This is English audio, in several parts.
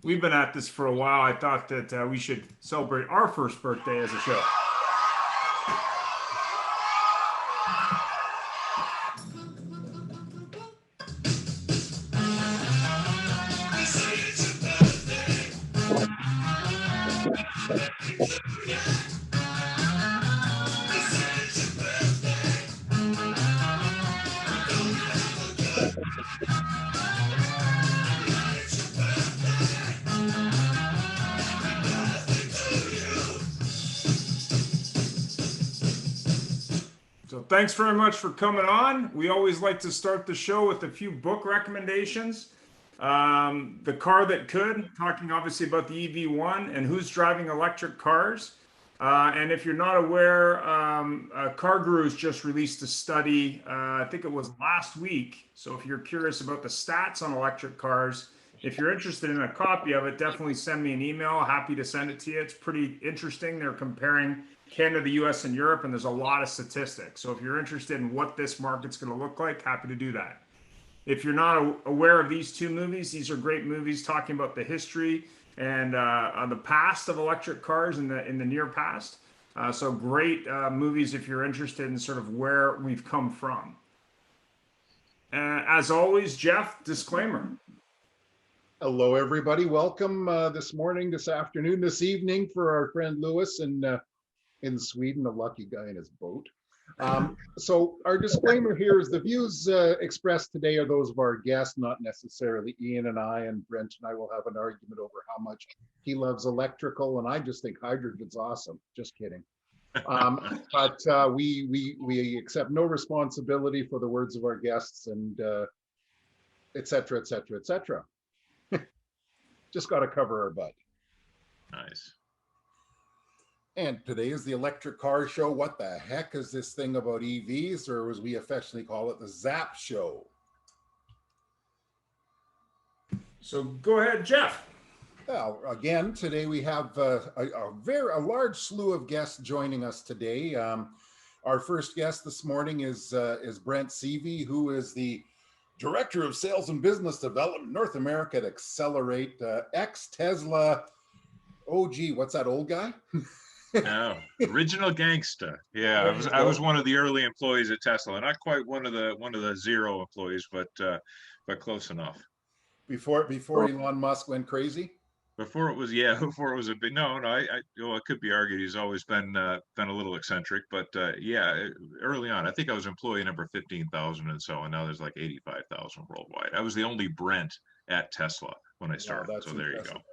We've been at this for a while. I thought that we should celebrate our first birthday as a show. So thanks very much for coming on. We always like to start the show with a few book recommendations. The Car That Could, talking obviously about the EV1 and who's driving electric cars. And if you're not aware, Car Gurus just released a study, I think it was last week. So if you're curious about the stats on electric cars, if you're interested in a copy of it, definitely send me an email. Happy to send it to you. It's pretty interesting. They're comparing Canada, the US, and Europe, and there's a lot of statistics. So if you're interested in what this market's going to look like, happy to do that. If you're not aware of these two movies, these are great movies talking about the history and the past of electric cars in the near past. So great movies if you're interested in sort of where we've come from. As always, Jeff, disclaimer. Hello, everybody. Welcome this morning, this afternoon, this evening for our friend Lewis in Sweden, a lucky guy in his boat. So our disclaimer here is the views expressed today are those of our guests, not necessarily Ian and I, and Brent and I will have an argument over how much he loves electrical, and I just think hydrogen's awesome. Just kidding. But we accept no responsibility for the words of our guests and et cetera, et cetera, et cetera. Just got to cover our butt. Nice. And today is the electric car show. What the heck is this thing about EVs, or as we affectionately call it, the ZAP show? So go ahead, Jeff. Well, again, today we have a large slew of guests joining us today. Our first guest this morning is Brent Seavey, who is the Director of Sales and Business Development North America at Accelerate, ex-Tesla. Oh, gee, what's that old guy? Oh, original gangsta. Yeah, I was one of the early employees at Tesla, not quite one of the zero employees, but close enough. Before Elon Musk went crazy. Before it was a big no. It could be argued he's always been a little eccentric, but yeah, early on, I think I was employee number 15,000 and so, and now there's like 85,000 worldwide. I was the only Brent at Tesla when I started. Wow, so there impressive. You go.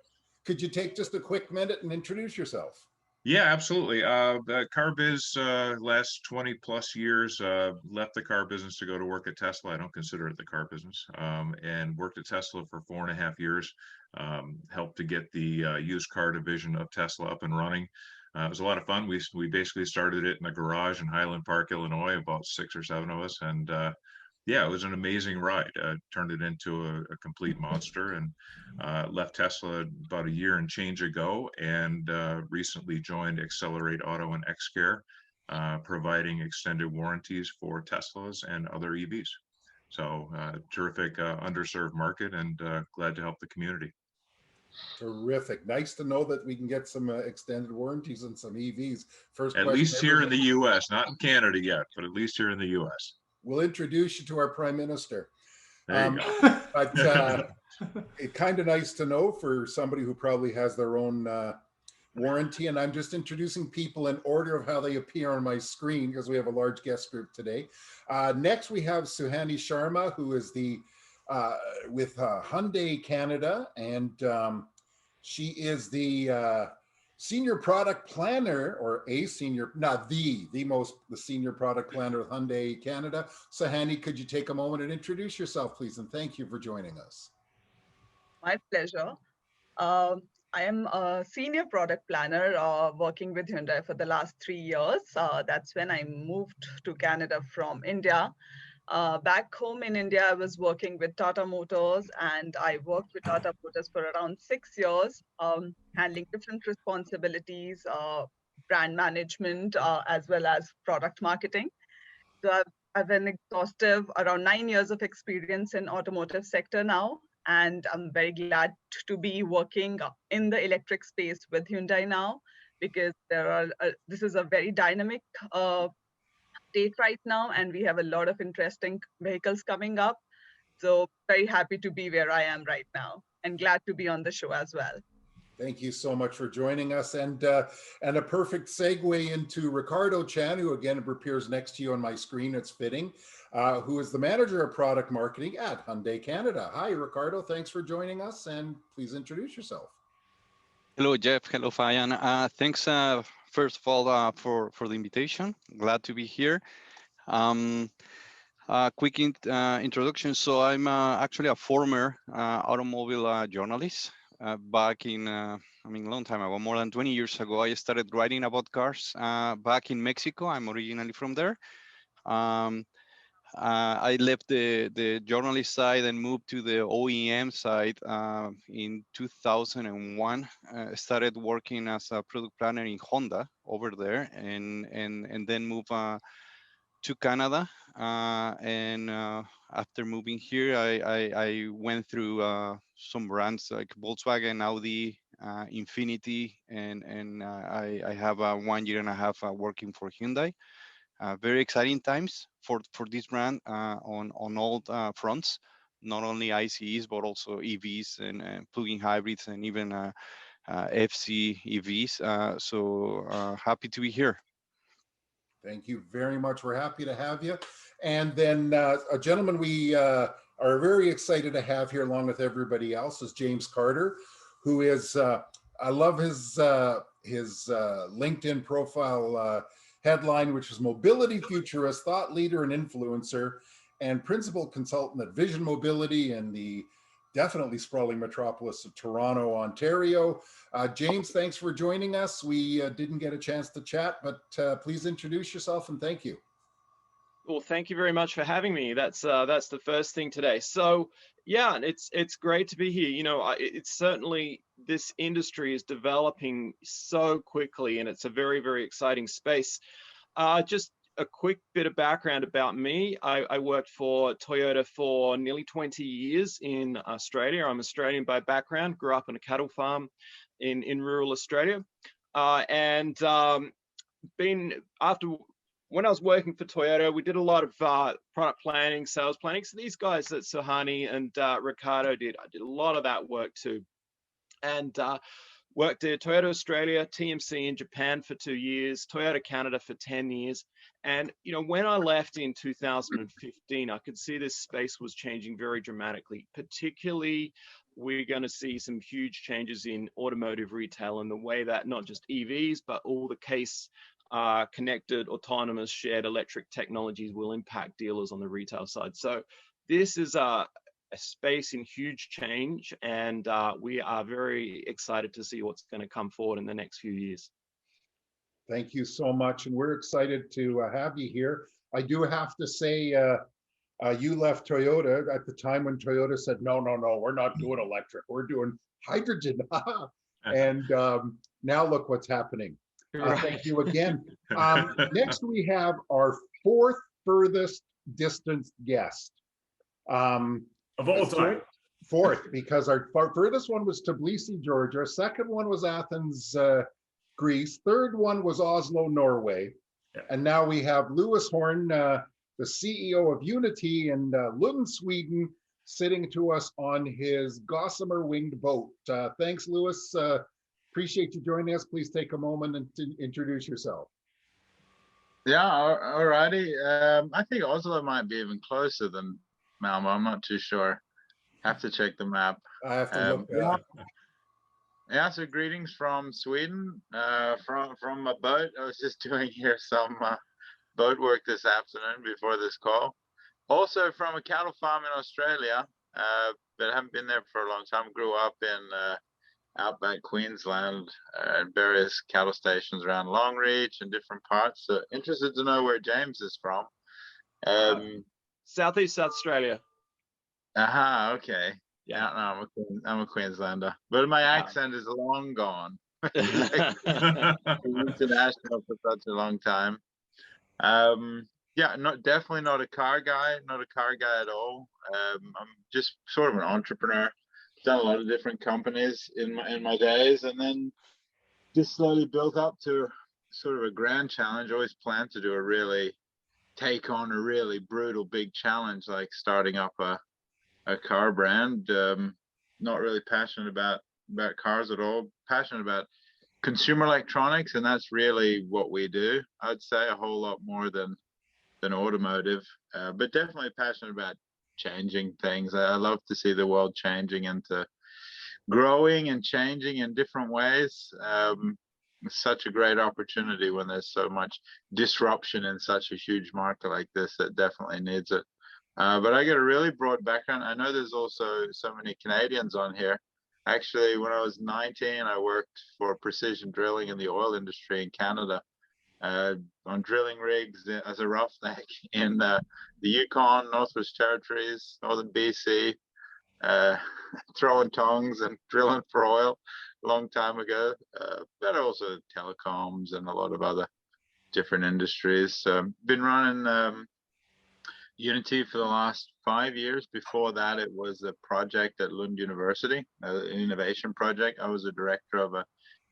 Could you take just a quick minute and introduce yourself? Yeah, absolutely. Car biz, last 20 plus years, left the car business to go to work at Tesla. I don't consider it the car business, and worked at Tesla for 4.5 years. Helped to get the used car division of Tesla up and running. It was a lot of fun. We basically started it in a garage in Highland Park, Illinois, about 6 or 7 of us, and yeah, it was an amazing ride. Turned it into a complete monster, and left Tesla about a year and change ago, and recently joined Accelerate Auto and Xcare, providing extended warranties for Teslas and other EVs. So terrific underserved market, and glad to help the community. Terrific. Nice to know that we can get some extended warranties on some EVs. First, at least here in the U.S., not in Canada yet, but at least here in the U.S. We'll introduce you to our Prime Minister. There you go. But it's kind of nice to know for somebody who probably has their own warranty. And I'm just introducing people in order of how they appear on my screen because we have a large guest group today. Next, we have Suhani Sharma, who is with Hyundai Canada, and she is the senior product planner, or a senior, not the senior product planner of Hyundai Canada. Suhani, could you take a moment and introduce yourself, please? And thank you for joining us. My pleasure. I am a senior product planner working with Hyundai for the last 3 years. That's when I moved to Canada from India. Back home in India, I was working with Tata Motors, and I worked with Tata Motors for around 6 years, handling different responsibilities, brand management, as well as product marketing. So I've an exhaustive around 9 years of experience in automotive sector now, And I'm very glad to be working in the electric space with Hyundai now, because this is a very dynamic state right now, and we have a lot of interesting vehicles coming up. So very happy to be where I am right now, and glad to be on the show as well. Thank you so much for joining us, and a perfect segue into Ricardo Chan, who again appears next to you on my screen. It's fitting, who is the manager of product marketing at Hyundai Canada. Hi, Ricardo. Thanks for joining us, and please introduce yourself. Hello, Jeff. Hello, Fayan. Thanks, first of all, for the invitation. Glad to be here. Quick introduction. So I'm actually a former automobile journalist. Back in, a long time ago, more than 20 years ago, I started writing about cars back in Mexico. I'm originally from there. I left the journalist side and moved to the OEM side in 2001. Started working as a product planner in Honda over there, and then moved to Canada. After moving here, I went through some brands like Volkswagen, Audi, Infiniti, and I have 1 year and a half working for Hyundai. Very exciting times for this brand on all fronts, not only ICEs but also EVs and plug-in hybrids and even FC EVs. So happy to be here. Thank you very much. We're happy to have you. And then a gentleman we are very excited to have here along with everybody else is James Carter, who is, I love his LinkedIn profile headline, which is Mobility Futurist, Thought Leader and Influencer, and Principal Consultant at Vision Mobility in the definitely sprawling metropolis of Toronto, Ontario. James, thanks for joining us. We didn't get a chance to chat, but please introduce yourself and thank you. Well, thank you very much for having me. That's the first thing today. So yeah, it's great to be here. You know, it's certainly, this industry is developing so quickly, and it's a very, very exciting space. Just a quick bit of background about me. I worked for Toyota for nearly 20 years in Australia. I'm Australian by background, grew up on a cattle farm in rural Australia. When I was working for Toyota, we did a lot of product planning, sales planning. So these guys that Suhani and Ricardo did, I did a lot of that work too. And worked at Toyota Australia, TMC in Japan for 2 years, Toyota Canada for 10 years. And, you know, when I left in 2015, I could see this space was changing very dramatically. Particularly, we're going to see some huge changes in automotive retail and the way that not just EVs, but all the case connected, autonomous, shared electric technologies will impact dealers on the retail side. So this is a space in huge change, and we are very excited to see what's going to come forward in the next few years. Thank you so much, and we're excited to have you here. I do have to say, you left Toyota at the time when Toyota said, no, we're not doing electric, we're doing hydrogen. And now look what's happening. Right. Thank you again. Next, we have our fourth furthest distance guest. Of all time. Fourth, because our furthest one was Tbilisi, Georgia. Second one was Athens, Greece. Third one was Oslo, Norway. Yeah. And now we have Lewis Horn, the CEO of Unity in Lund, Sweden, sitting to us on his gossamer winged boat. Thanks, Lewis. Appreciate you joining us. Please take a moment and introduce yourself. Yeah, all righty. I think Oslo might be even closer than Malmo. I'm not too sure. Have to check the map. I have to look that up. Yeah, so greetings from Sweden, from a boat. I was just doing here some boat work this afternoon before this call. Also from a cattle farm in Australia, but haven't been there for a long time. Grew up in outback Queensland and various cattle stations around Longreach and different parts. So interested to know where James is from. Southeast South Australia. Aha, okay. Yeah, no, I'm a Queenslander, but my accent is long gone. International for such a long time. Yeah, definitely not a car guy, at all. I'm just sort of an entrepreneur. done a lot of different companies in my days, and then just slowly built up to sort of a grand challenge. Always planned to do take on a really brutal big challenge, like starting up a car brand. Not really passionate about cars at all. Passionate about consumer electronics, and that's really what we do. I'd say a whole lot more than automotive, but definitely passionate about changing things. I love to see the world changing into growing and changing in different ways. It's such a great opportunity when there's so much disruption in such a huge market like this that definitely needs it. But I got a really broad background. I know there's also so many Canadians on here. Actually, when I was 19, I worked for precision drilling in the oil industry in Canada, on drilling rigs as a roughneck in the Yukon, Northwest Territories, Northern BC, throwing tongs and drilling for oil a long time ago, but also telecoms and a lot of other different industries. Been running Unity for the last 5 years. Before that, it was a project at Lund University, an innovation project. I was a director of an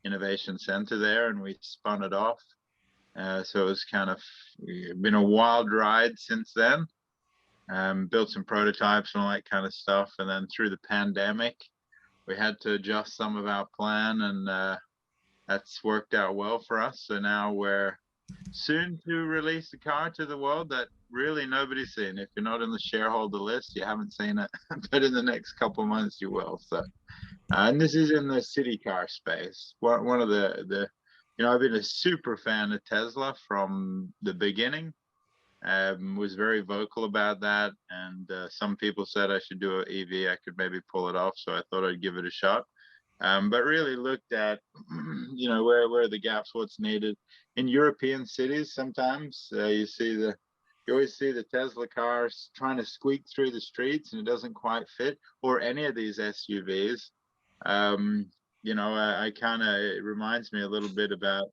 innovation center there, and we spun it off. So it was kind of been a wild ride since then. Built some prototypes and all that kind of stuff. And then through the pandemic, we had to adjust some of our plan, and that's worked out well for us. So now we're soon to release a car to the world that really nobody's seen. If you're not in the shareholder list, you haven't seen it, but in the next couple of months you will. So, and this is in the city car space. One of the I've been a super fan of Tesla from the beginning. Was very vocal about that, and some people said I should do an EV. I could maybe pull it off, so I thought I'd give it a shot. But really looked at, where are the gaps, what's needed in European cities. Sometimes you always see the Tesla cars trying to squeak through the streets, and it doesn't quite fit, or any of these SUVs. It reminds me a little bit about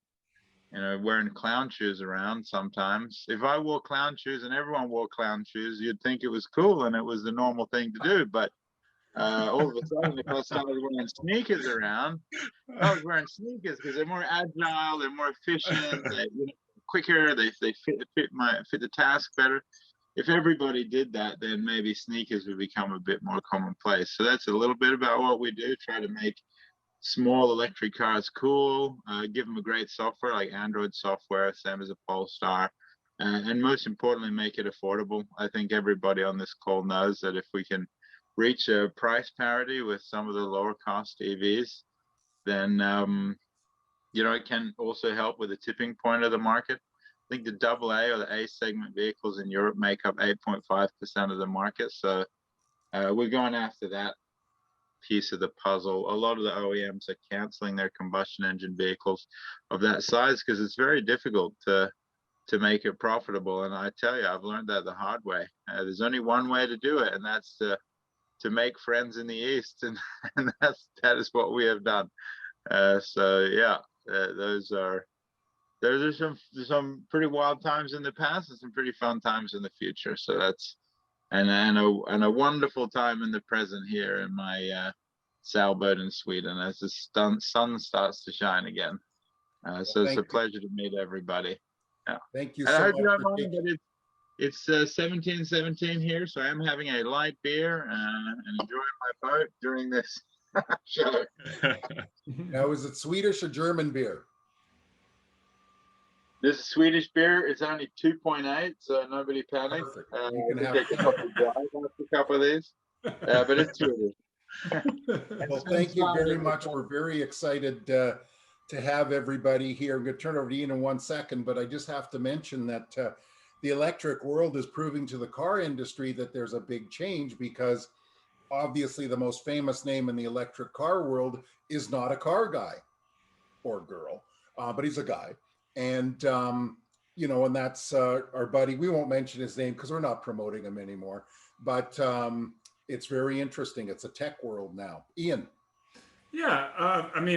wearing clown shoes around sometimes. If I wore clown shoes and everyone wore clown shoes, you'd think it was cool and it was the normal thing to do. But all of a sudden, if I started wearing sneakers around, I was wearing sneakers because they're more agile, they're more efficient, they're quicker, they fit the task better. If everybody did that, then maybe sneakers would become a bit more commonplace. So that's a little bit about what we do, try to make small electric cars cool, give them a great software like Android software, same as a Polestar, and most importantly, make it affordable. I think everybody on this call knows that if we can reach a price parity with some of the lower cost EVs, then it can also help with the tipping point of the market. I think the AA or the A segment vehicles in Europe make up 8.5% of the market. So we're going after that piece of the puzzle. A lot of the OEMs are canceling their combustion engine vehicles of that size because it's very difficult to make it profitable. And I tell you, I've learned that the hard way. There's only one way to do it, and that's to make friends in the East, and that is what we have done. Those are some pretty wild times in the past and some pretty fun times in the future. So that's and a wonderful time in the present here in my sailboat in Sweden as the sun starts to shine again. So it's a pleasure to meet everybody. Yeah. Thank you so much. I hope you don't mind that it's 17:17 here, so I am having a light beer and enjoying my boat during this show. Now, is it Swedish or German beer? This is Swedish beer. It's only 2.8, so nobody panic. You can have a couple of these, but it's Swedish. Well, thank you very much. We're very excited to have everybody here. I'm going to turn over to Ian in 1 second, but I just have to mention that the electric world is proving to the car industry that there's a big change, because obviously the most famous name in the electric car world is not a car guy or girl, but he's a guy. And, and that's our buddy. We won't mention his name because we're not promoting him anymore, but it's very interesting. It's a tech world now. Ian. Yeah,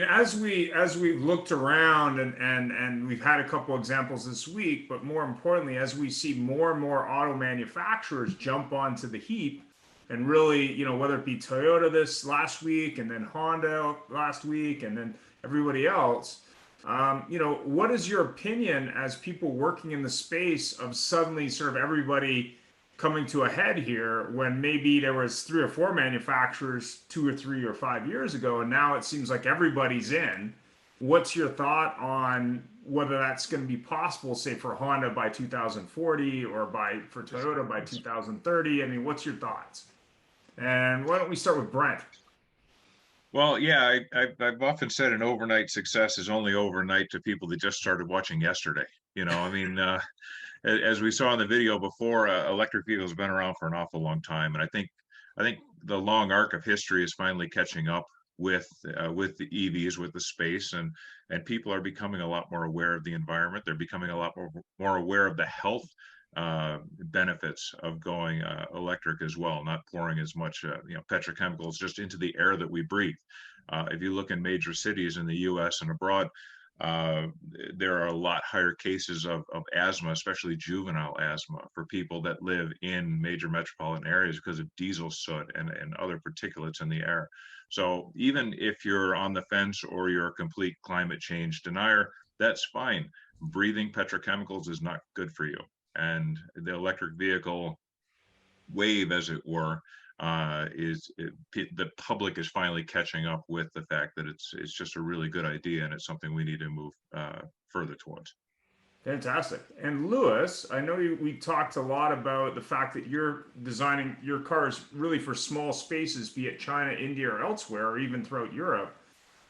as we've looked around and we've had a couple examples this week, but more importantly, as we see more and more auto manufacturers jump onto the heap, and really, whether it be Toyota this last week and then Honda last week and then everybody else, what is your opinion as people working in the space of suddenly sort of everybody coming to a head here when maybe there was 3 or 4 manufacturers 2 or 3 or 5 years ago, and now it seems like everybody's in. What's your thought on whether that's going to be possible, say for Honda by 2040 or for Toyota by 2030? I mean, what's your thoughts? And why don't we start with Brent? Well, yeah, I've often said an overnight success is only overnight to people that just started watching yesterday. I mean, as we saw in the video before, electric vehicles have been around for an awful long time, and I think the long arc of history is finally catching up with the EVs, with the space, and people are becoming a lot more aware of the environment. They're becoming a lot more aware of the health benefits of going electric as well, not pouring as much petrochemicals just into the air that we breathe. If you look in major cities in the U.S. and abroad, there are a lot higher cases of asthma, especially juvenile asthma, for people that live in major metropolitan areas because of diesel soot and other particulates in the air. So even if you're on the fence or you're a complete climate change denier, that's fine. Breathing petrochemicals is not good for you. And the electric vehicle wave, as it were, the public is finally catching up with the fact that it's just a really good idea, and it's something we need to move further towards. Fantastic. And Lewis, I know we talked a lot about the fact that you're designing your cars really for small spaces, be it China, India, or elsewhere, or even throughout Europe.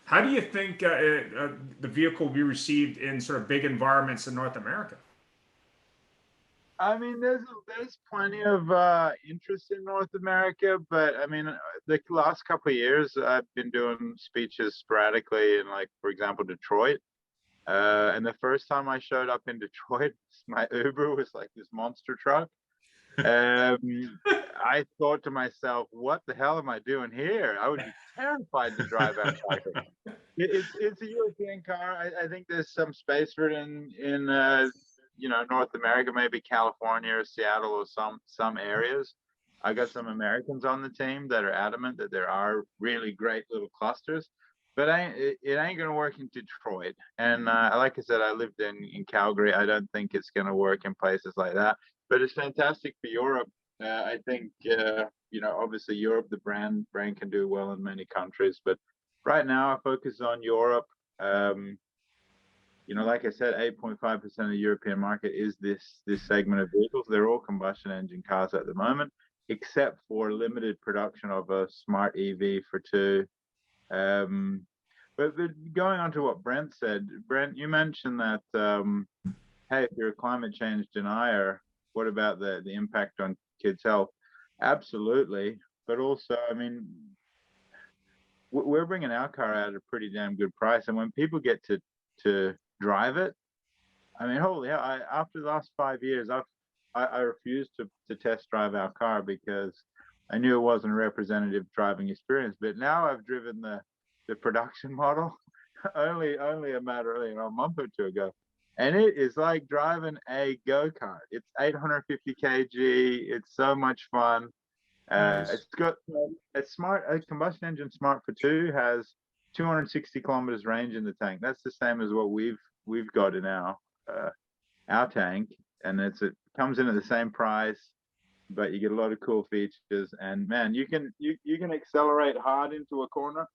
How do you think the vehicle will be received in sort of big environments in North America? I mean, there's plenty of interest in North America, but I mean, the last couple of years I've been doing speeches sporadically in, like, for example, Detroit. And the first time I showed up in Detroit, my Uber was like this monster truck. I thought to myself, what the hell am I doing here? I would be terrified to drive outside. It's a European car. I think there's some space for it in North America, maybe California or Seattle or some areas. I got some Americans on the team that are adamant that there are really great little clusters, but it ain't gonna work in Detroit. And like I said, I lived in Calgary. I don't think it's gonna work in places like that. But it's fantastic for Europe. I think obviously Europe, the brand can do well in many countries, but right now I focus on Europe. Like I said, 8.5% of the European market is this segment of vehicles. They're all combustion engine cars at the moment, except for limited production of a smart EV for 2. But going on to what Brent said, Brent, you mentioned that, hey, if you're a climate change denier, what about the impact on kids' health? Absolutely. But also, I mean, we're bringing our car out at a pretty damn good price. And when people get to drive it, I mean, holy hell, after the last 5 years, I refused to test drive our car because I knew it wasn't a representative driving experience. But now I've driven the production model only a month or 2 ago. And it is like driving a go-kart. It's 850 kg. It's so much fun. Nice. It's got a combustion engine smart for 2 has 260 kilometers range in the tank. That's the same as what we've got in our tank, and it comes in at the same price, but you get a lot of cool features. And man, you can accelerate hard into a corner,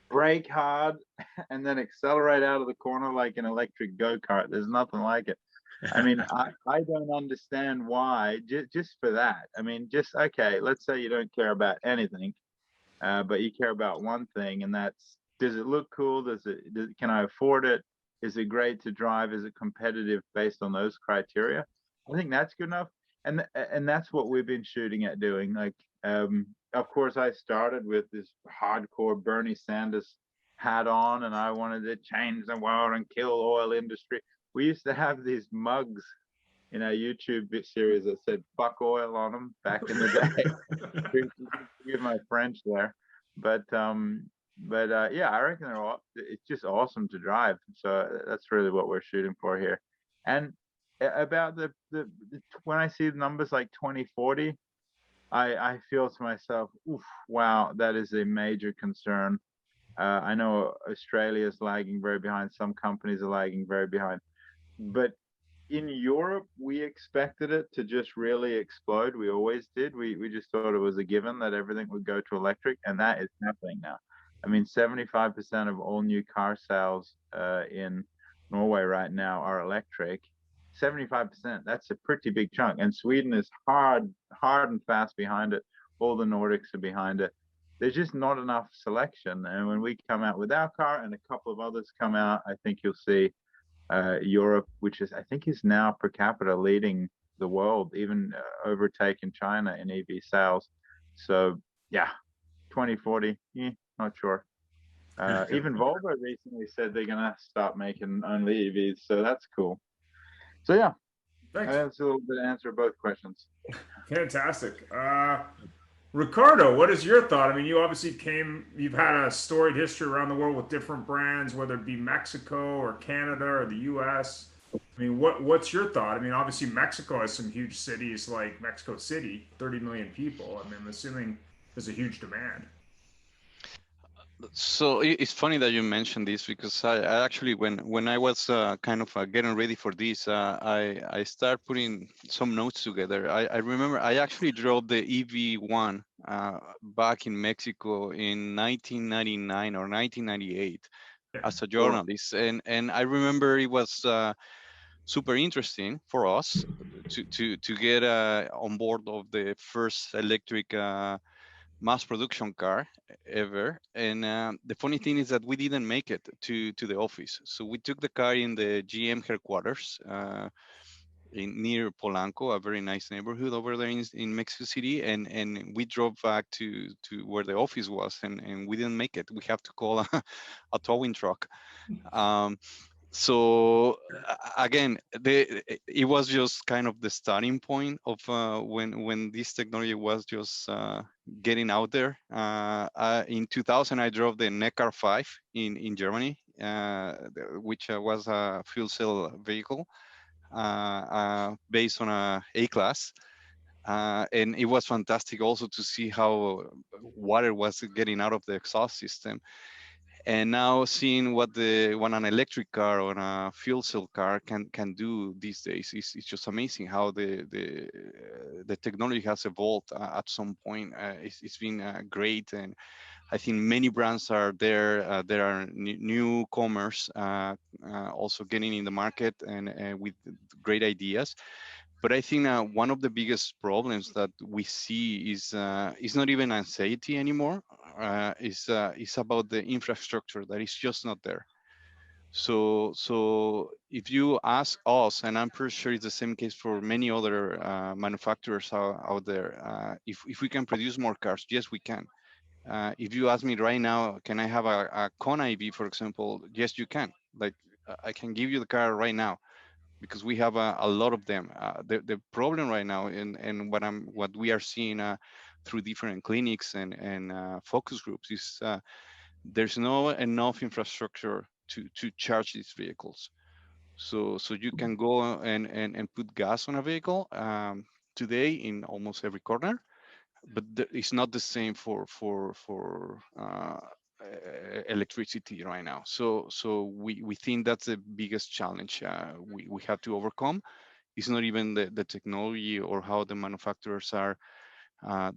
brake hard, and then accelerate out of the corner like an electric go-kart. There's nothing like it. I mean, I don't understand why, just for that. I mean, okay, let's say you don't care about anything, but you care about one thing, and that's, does it look cool? Can I afford it? Is it great to drive? Is it competitive based on those criteria? I think that's good enough. And that's what we've been shooting at doing. Like, of course, I started with this hardcore Bernie Sanders hat on, and I wanted to change the world and kill oil industry. We used to have these mugs in our YouTube series that said "fuck oil" on them back in the day. Forgive my French there, but yeah, I reckon it's just awesome to drive. So that's really what we're shooting for here. And about the when I see the numbers like 2040, I feel to myself, oof, wow, that is a major concern. I know Australia is lagging very behind. Some companies are lagging very behind. But in Europe, we expected it to just really explode. We always did. We just thought it was a given that everything would go to electric, and that is happening now. I mean, 75% of all new car sales in Norway right now are electric. 75%, that's a pretty big chunk. And Sweden is hard and fast behind it. All the Nordics are behind it. There's just not enough selection. And when we come out with our car and a couple of others come out, I think you'll see Europe, which is I think is now per capita leading the world, even overtaking China in EV sales. So yeah, 2040, not sure. Even Volvo recently said they're gonna start making only EVs, so that's cool. So yeah, Thanks. that's a little bit of answer both questions. Fantastic. Ricardo, what is your thought? I mean, you've had a storied history around the world with different brands, whether it be Mexico or Canada or the US. I mean, what's your thought? I mean, obviously Mexico has some huge cities like Mexico City, 30 million people. I mean, I'm assuming there's a huge demand. So it's funny that you mentioned this because I actually, when I was kind of getting ready for this, I started putting some notes together. I remember I actually drove the EV1 back in Mexico in 1999 or 1998 as a journalist, and I remember it was super interesting for us to get on board of the first electric mass production car ever. And the funny thing is that we didn't make it to the office. So we took the car in the GM headquarters near Polanco, a very nice neighborhood over there in Mexico City. And we drove back to where the office was, and we didn't make it. We have to call a towing truck. So again, it was just kind of the starting point of when this technology was just getting out there. In 2000, I drove the Neckar 5 in Germany, which was a fuel cell vehicle based on a class. And it was fantastic also to see how water was getting out of the exhaust system. And now seeing what an electric car or a fuel cell car can do these days is just amazing how the technology has evolved at some point. It's been great, and I think many brands are there. There are newcomers also getting in the market and with great ideas. But I think one of the biggest problems that we see is not even anxiety anymore. It's about the infrastructure that is just not there. So if you ask us, and I'm pretty sure it's the same case for many other manufacturers out there, if we can produce more cars, yes, we can. If you ask me right now, can I have a Kona EV, for example? Yes, you can. Like I can give you the car right now because we have a lot of them. The problem right now, and what we are seeing through different clinics and focus groups is there's no enough infrastructure to charge these vehicles. So you can go and put gas on a vehicle today in almost every corner, but it's not the same for electricity right now. So we think that's the biggest challenge we have to overcome. It's not even the technology or how the manufacturers are,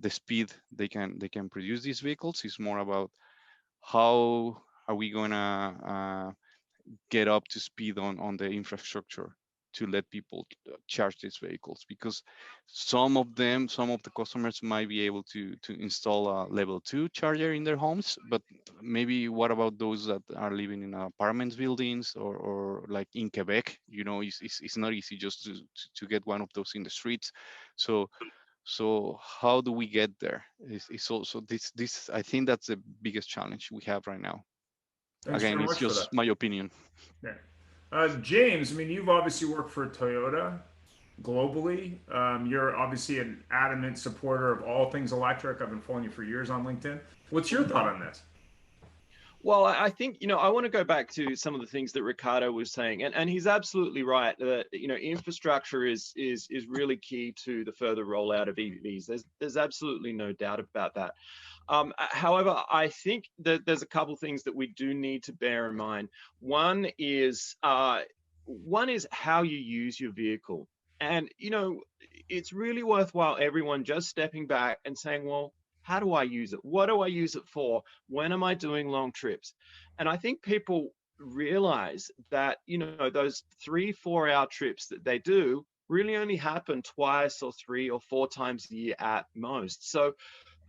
the speed they can produce these vehicles. It's more about how are we going to get up to speed on the infrastructure to let people charge these vehicles, because some of the customers might be able to install a level 2 charger in their homes, but maybe what about those that are living in apartments buildings or like in Quebec, it's not easy just to get one of those in the streets. So how do we get there? It's also this I think that's the biggest challenge we have right now. Thanks Again, very it's much for just that. my opinion. Yeah. James, I mean, you've obviously worked for Toyota globally. You're obviously an adamant supporter of all things electric. I've been following you for years on LinkedIn. What's your thought on this? Well, I think, I want to go back to some of the things that Ricardo was saying, and he's absolutely right that, infrastructure is really key to the further rollout of EVs. There's absolutely no doubt about that. However, I think that there's a couple of things that we do need to bear in mind. One is how you use your vehicle. And, it's really worthwhile everyone just stepping back and saying, well, how do I use it? What do I use it for? When am I doing long trips? And I think people realize that, those 3-4 hour trips that they do really only happen twice or 3 or 4 times a year at most. So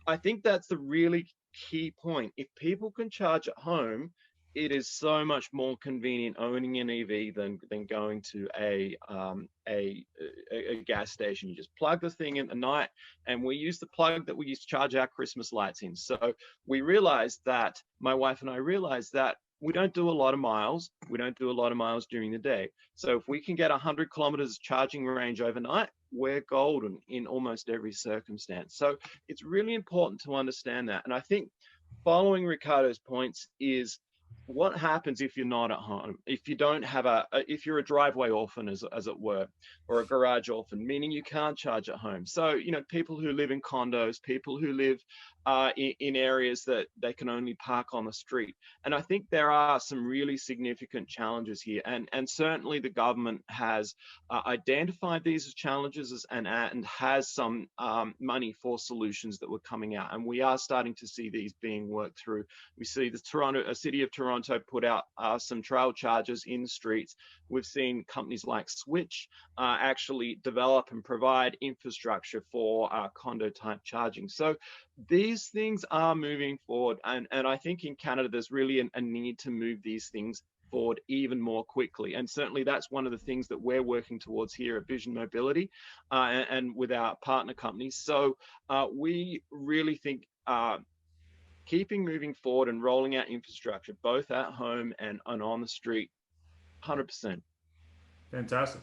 I think that's the really key point. If people can charge at home, it is so much more convenient owning an EV than going to a gas station. You just plug the thing in at night, and we use the plug that we used to charge our Christmas lights in. So we realized that, my wife and I realized that we don't do a lot of miles. We don't do a lot of miles during the day. So if we can get 100 kilometers charging range overnight, we're golden in almost every circumstance. So it's really important to understand that. And I think following Ricardo's points is what happens if you're not at home, if you don't have if you're a driveway orphan, as it were, or a garage orphan, meaning you can't charge at home. So, people who live in condos, people who live in areas that they can only park on the street. And I think there are some really significant challenges here. And certainly the government has identified these as challenges and has some money for solutions that were coming out. And we are starting to see these being worked through. We see the city of Toronto put out some trail chargers in the streets. We've seen companies like Switch actually develop and provide infrastructure for condo type charging. So these things are moving forward. And I think in Canada, there's really a need to move these things forward even more quickly. And certainly that's one of the things that we're working towards here at Vision Mobility and with our partner companies. So we really think keeping moving forward and rolling out infrastructure, both at home and on the street, 100%. Fantastic.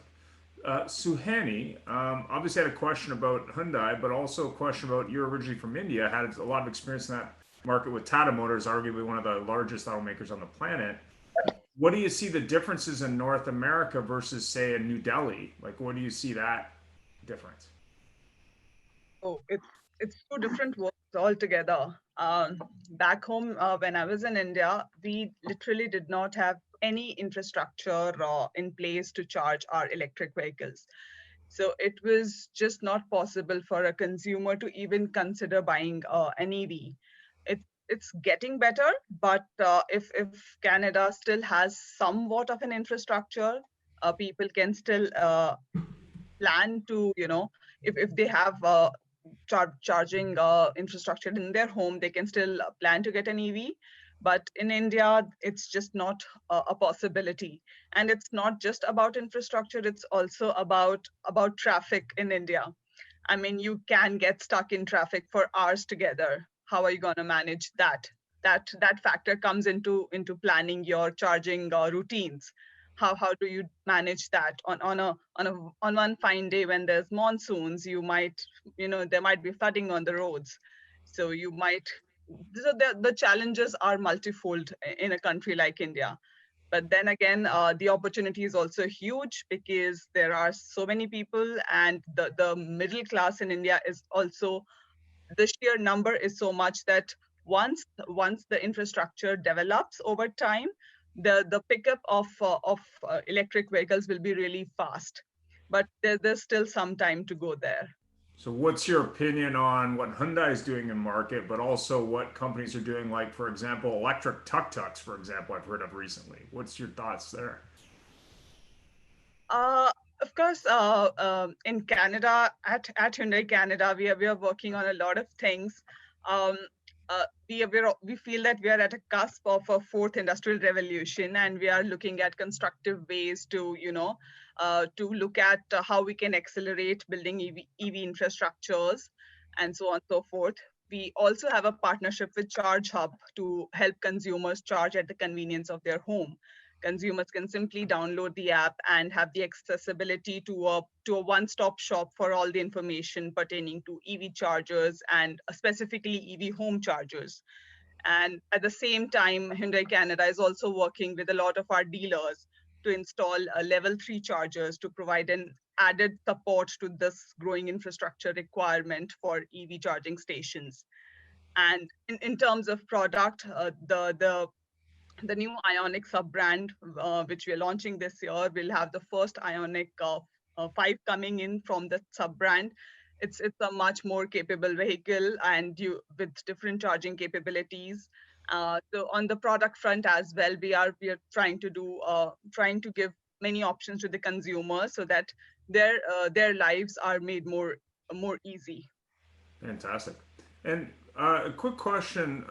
Suhani, obviously had a question about Hyundai, but also a question about, you're originally from India, had a lot of experience in that market with Tata Motors, arguably one of the largest automakers on the planet. What do you see the differences in North America versus, say, in New Delhi? Like, what do you see that difference? Oh, it's two different worlds altogether. Back home, when I was in India, we literally did not have any infrastructure in place to charge our electric vehicles. So it was just not possible for a consumer to even consider buying an EV. It's getting better, but if Canada still has somewhat of an infrastructure, people can still plan to, if they have charging infrastructure in their home, they can still plan to get an EV. But in India, it's just not a possibility. And it's not just about infrastructure, it's also about traffic in India. I mean, you can get stuck in traffic for hours together. How are you going to manage that? That factor comes into planning your charging routines. How do you manage that on one fine day when there's monsoons? You might, there might be flooding on the roads, so you might. So the challenges are multifold in a country like India. But then again, the opportunity is also huge because there are so many people, and the middle class in India is also, the sheer number is so much that once the infrastructure develops over time, the pickup of electric vehicles will be really fast. But there's still some time to go there. So what's your opinion on what Hyundai is doing in market, but also what companies are doing, like, for example, electric tuk-tuks, for example, I've heard of recently. What's your thoughts there? Of course, in Canada, at Hyundai Canada, we are working on a lot of things. We feel that we are at a cusp of a fourth industrial revolution, and we are looking at constructive ways to, to look at how we can accelerate building EV infrastructures and so on and so forth. We also have a partnership with Charge Hub to help consumers charge at the convenience of their home. Consumers can simply download the app and have the accessibility to a one-stop shop for all the information pertaining to EV chargers and specifically EV home chargers. And at the same time, Hyundai Canada is also working with a lot of our dealers to install level 3 chargers to provide an added support to this growing infrastructure requirement for EV charging stations. And in terms of product, the new Ionic sub-brand, which we are launching this year, will have the first Ionic 5 coming in from the sub-brand. It's a much more capable vehicle and with different charging capabilities. So on the product front as well, we are trying to give many options to the consumer so that their lives are made more easy. Fantastic. And a quick question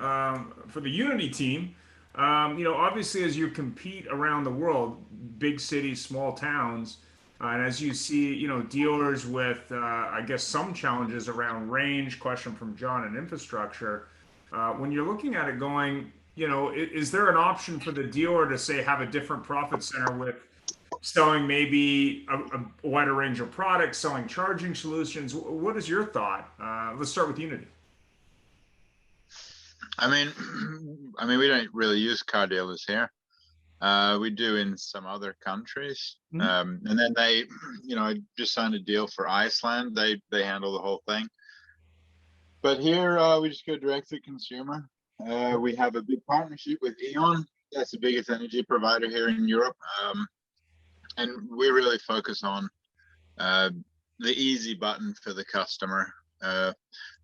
for the Unity team. Obviously, as you compete around the world, big cities, small towns, and as you see, dealers with, I guess, some challenges around range, question from John, and infrastructure, when you're looking at it going, is there an option for the dealer to, say, have a different profit center with selling maybe a wider range of products, selling charging solutions? What is your thought? Let's start with Unity. I mean, we don't really use car dealers here. We do in some other countries. And then they, I just signed a deal for Iceland. They handle the whole thing. But here we just go direct to consumer. We have a big partnership with E.ON. That's the biggest energy provider here in Europe. And we really focus on the easy button for the customer.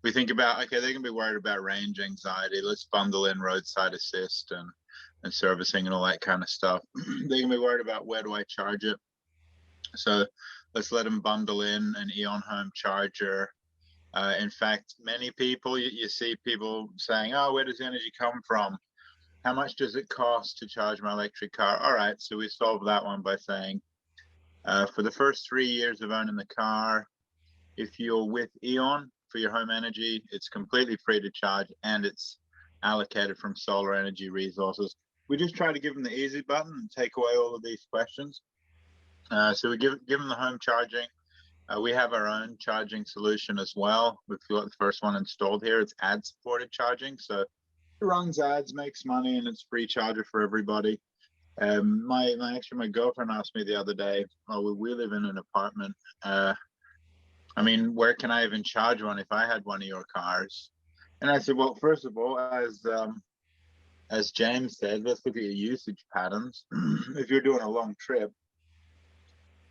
We think about, okay, they can be worried about range anxiety. Let's bundle in roadside assist and servicing and all that kind of stuff. They can be worried about where do I charge it. So let's let them bundle in an E.ON home charger. In fact, many people, you see people saying, oh, where does the energy come from? How much does it cost to charge my electric car? All right, so we solve that one by saying, for the first 3 years of owning the car, if you're with E.ON for your home energy, it's completely free to charge and it's allocated from solar energy resources. We just try to give them the easy button and take away all of these questions. So we give them the home charging. We have our own charging solution as well. We've got the first one installed here. It's ad-supported charging. So it runs ads, makes money, and it's free charger for everybody. My girlfriend asked me the other day, oh, we live in an apartment. I mean, where can I even charge one if I had one of your cars? And I said, well, first of all, as James said, let's look at your usage patterns. If you're doing a long trip,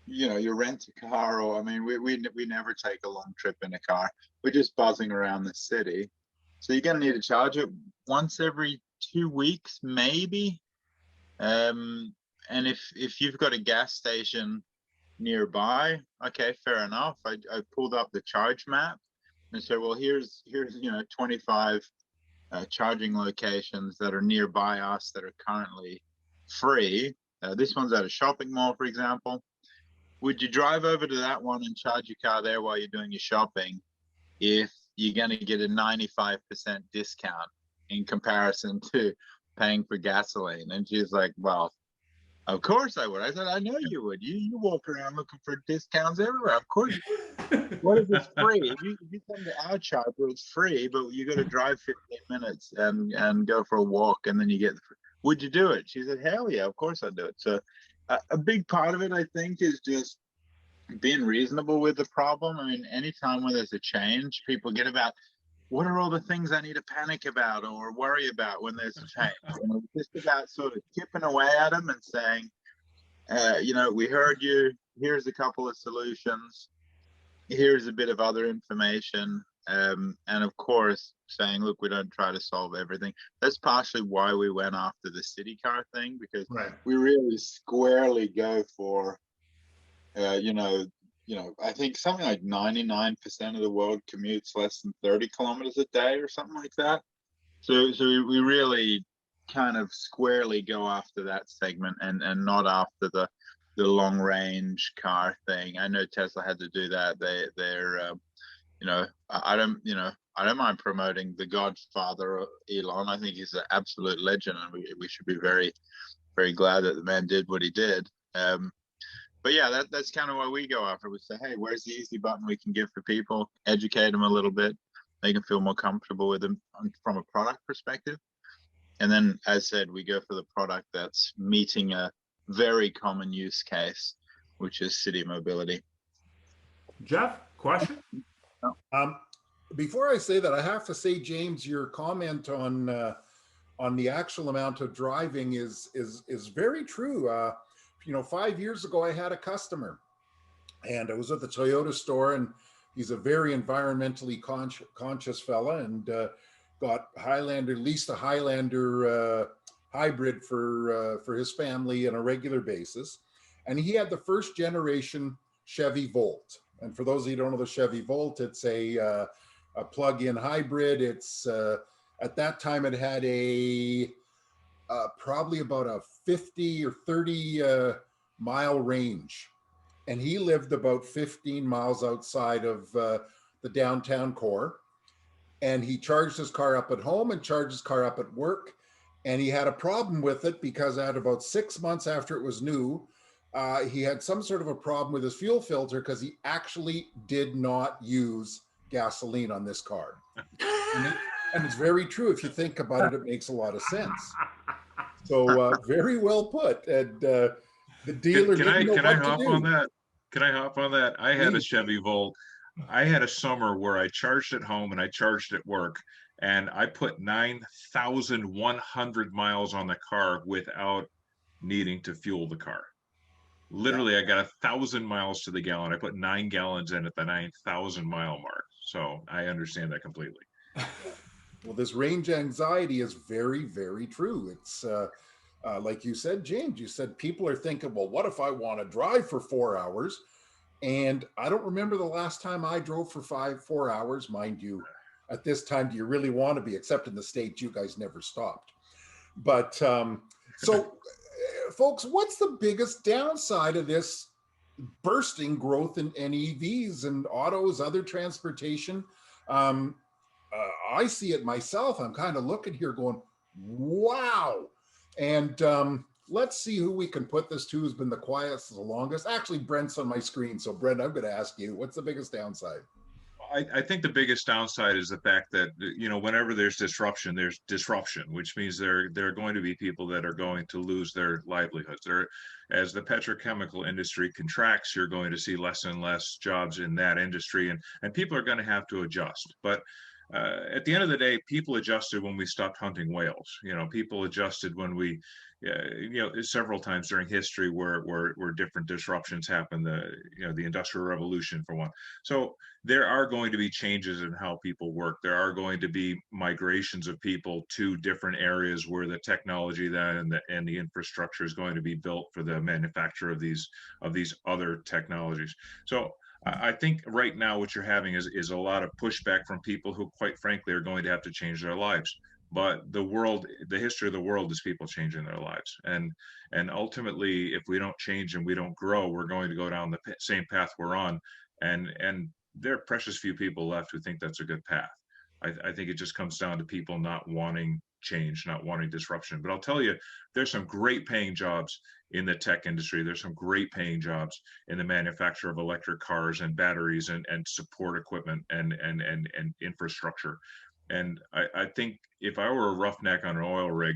you rent a car, or, I mean, we never take a long trip in a car. We're just buzzing around the city. So you're going to need to charge it once every 2 weeks, maybe. And if you've got a gas station nearby, okay, fair enough. I pulled up the charge map and said, well, here's 25 charging locations that are nearby us that are currently free. This one's at a shopping mall, for example. Would you drive over to that one and charge your car there while you're doing your shopping if you're going to get a 95% discount in comparison to paying for gasoline? And she's like, well, of course I would. I said, I know you would. You walk around looking for discounts everywhere. Of course. What if it's free? If you come to our charger, it's free, but you got to drive 15 minutes and go for a walk, and then you get. Would you do it? She said, hell yeah, of course I'd do it. So a big part of it, I think, is just being reasonable with the problem. I mean, anytime when there's a change, people get about, what are all the things I need to panic about or worry about when there's a change? And it's just about sort of chipping away at them and saying, we heard you. Here's a couple of solutions. Here's a bit of other information. And of course, saying, look, we don't try to solve everything. That's partially why we went after the city car thing, because we really squarely go for, I think something like 99% of the world commutes less than 30 kilometers a day or something like that. So we really kind of squarely go after that segment and not after the long range car thing. I know Tesla had to do that. They're I don't mind promoting the godfather Elon. I think he's an absolute legend, and we should be very, very glad that the man did what he did. But yeah, that's kind of what we go after. We say, hey, where's the easy button we can give for people, educate them a little bit, they can feel more comfortable with them from a product perspective. And then, as said, we go for the product that's meeting a very common use case, which is city mobility. Jeff, question? Before I say that, I have to say, James, your comment on the actual amount of driving is very true. 5 years ago, I had a customer, and I was at the Toyota store, and he's a very environmentally conscious fella, and got Highlander, leased a Highlander hybrid for his family on a regular basis, and he had the first generation Chevy Volt. And for those of you who don't know the Chevy Volt, it's a plug-in hybrid. It's at that time it had a probably about a 50 or 30 mile range, and he lived about 15 miles outside of the downtown core. And he charged his car up at home and charged his car up at work. And he had a problem with it because at about 6 months after it was new, he had some sort of a problem with his fuel filter because he actually did not use gasoline on this car. And it's very true. If you think about it, it makes a lot of sense. So very well put. And the dealer didn't know what to do. Can I hop on that? Can I hop on that? I had a Please. Chevy Volt. I had a summer where I charged at home and I charged at work, and I put 9,100 miles on the car without needing to fuel the car. Literally, I got 1,000 miles to the gallon. I put 9 gallons in at the 9,000 mile mark. So I understand that completely. Well, this range anxiety is very, very true. It's like you said, James, you said people are thinking, well, what if I want to drive for 4 hours? And I don't remember the last time I drove for 4 hours, mind you. At this time, do you really want to be? Except in the States, you guys never stopped. But so, folks, what's the biggest downside of this bursting growth in EVs and autos, other transportation? I see it myself. I'm kind of looking here going, wow. And let's see who we can put this to who's been the quietest the longest. Actually, Brent's on my screen. So Brent, I'm going to ask you, what's the biggest downside? I think the biggest downside is the fact that, whenever there's disruption, which means there are going to be people that are going to lose their livelihoods. As the petrochemical industry contracts, you're going to see less and less jobs in that industry, and people are going to have to adjust. But at the end of the day, people adjusted when we stopped hunting whales. People adjusted when we, several times during history where different disruptions happened. The Industrial Revolution, for one. So there are going to be changes in how people work. There are going to be migrations of people to different areas where the technology then and the infrastructure is going to be built for the manufacture of these other technologies. So I think right now what you're having is a lot of pushback from people who, quite frankly, are going to have to change their lives. But the history of the world is people changing their lives. And ultimately, if we don't change and we don't grow, we're going to go down the same path we're on. And there are precious few people left who think that's a good path. I think it just comes down to people not wanting change, not wanting disruption. But I'll tell you, there's some great paying jobs in the tech industry. There's some great paying jobs in the manufacture of electric cars and batteries and support equipment and infrastructure. And I think if I were a roughneck on an oil rig,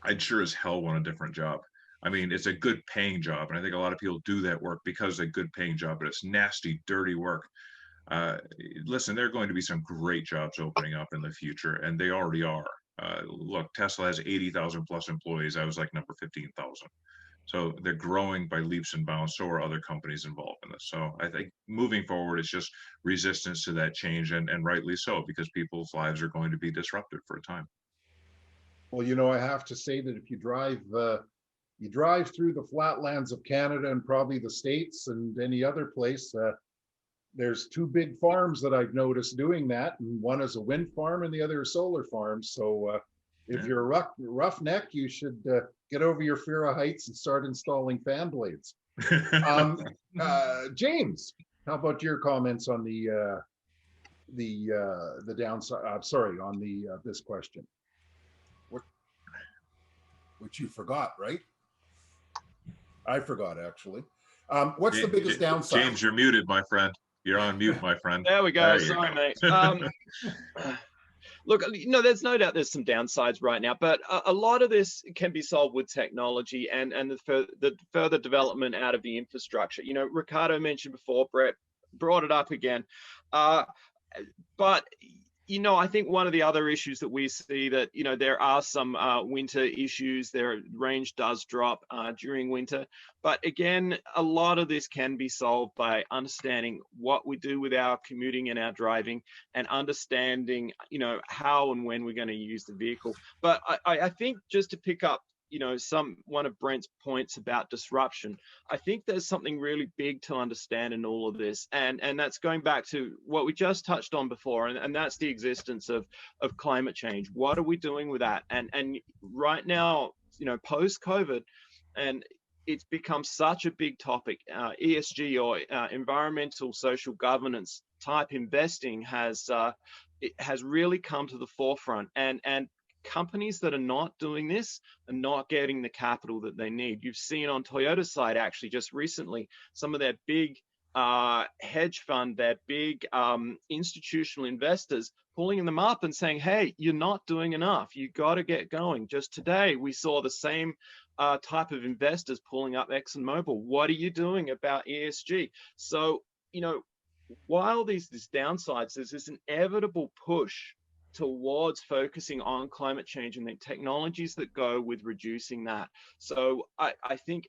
I'd sure as hell want a different job. I mean, it's a good paying job. And I think a lot of people do that work because it's a good paying job, but it's nasty, dirty work. Listen, there are going to be some great jobs opening up in the future, and they already are. Look, Tesla has 80,000 plus employees. I was like number 15,000. So they're growing by leaps and bounds. So are other companies involved in this. So I think moving forward, it's just resistance to that change, and rightly so, because people's lives are going to be disrupted for a time. Well, I have to say that if you drive through the flatlands of Canada and probably the States and any other place, there's 2 big farms that I've noticed doing that. And one is a wind farm and the other a solar farm. So if you're a roughneck, you should get over your fear of heights and start installing fan blades. James, how about your comments on the downside? Sorry, on this question, which you forgot, right? I forgot, actually. What's the biggest downside? James, you're muted, my friend. You're on mute, my friend. There we go. Sorry, mate. Look, there's no doubt there's some downsides right now, but a lot of this can be solved with technology and the further development out of the infrastructure. Ricardo mentioned before, Brett brought it up again. But I think one of the other issues that we see that, there are some winter issues. Their range does drop during winter. But again, a lot of this can be solved by understanding what we do with our commuting and our driving and understanding, how and when we're going to use the vehicle. But I think just to pick up, one of Brent's points about disruption, I think there's something really big to understand in all of this. And that's going back to what we just touched on before, and that's the existence of climate change. What are we doing with that? And right now, post-COVID, and it's become such a big topic. ESG, or environmental social governance type investing has really come to the forefront. And companies that are not doing this are not getting the capital that they need. You've seen on Toyota's side, actually, just recently, some of their big hedge fund, their big institutional investors pulling them up and saying, hey, you're not doing enough. You got to get going. Just today, we saw the same type of investors pulling up ExxonMobil. What are you doing about ESG? So, while these downsides, there's this inevitable push towards focusing on climate change and the technologies that go with reducing that. So I think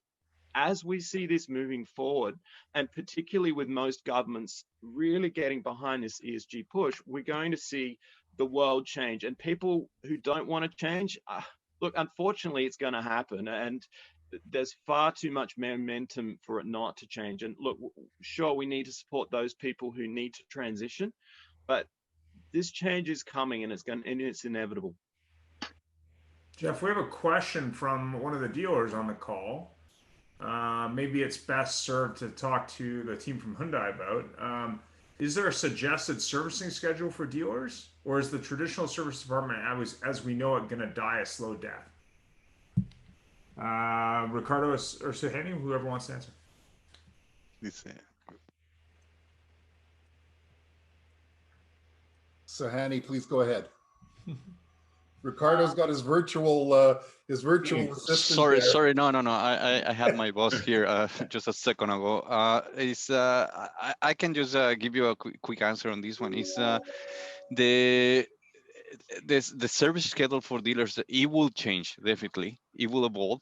as we see this moving forward, and particularly with most governments really getting behind this ESG push, we're going to see the world change. And people who don't want to change, look, unfortunately, it's going to happen. And there's far too much momentum for it not to change. And look, sure, we need to support those people who need to transition, but this change is coming, and it's inevitable. Jeff, we have a question from one of the dealers on the call. Maybe it's best served to talk to the team from Hyundai about. Is there a suggested servicing schedule for dealers, or is the traditional service department, as we know it, going to die a slow death? Ricardo or Suhani, whoever wants to answer. Sahani, please go ahead. Ricardo's got his virtual assistant. Sorry, no. I had my boss here just a second ago. I can just give you a quick answer on this one. Is the service schedule for dealers? It will change definitely. It will evolve.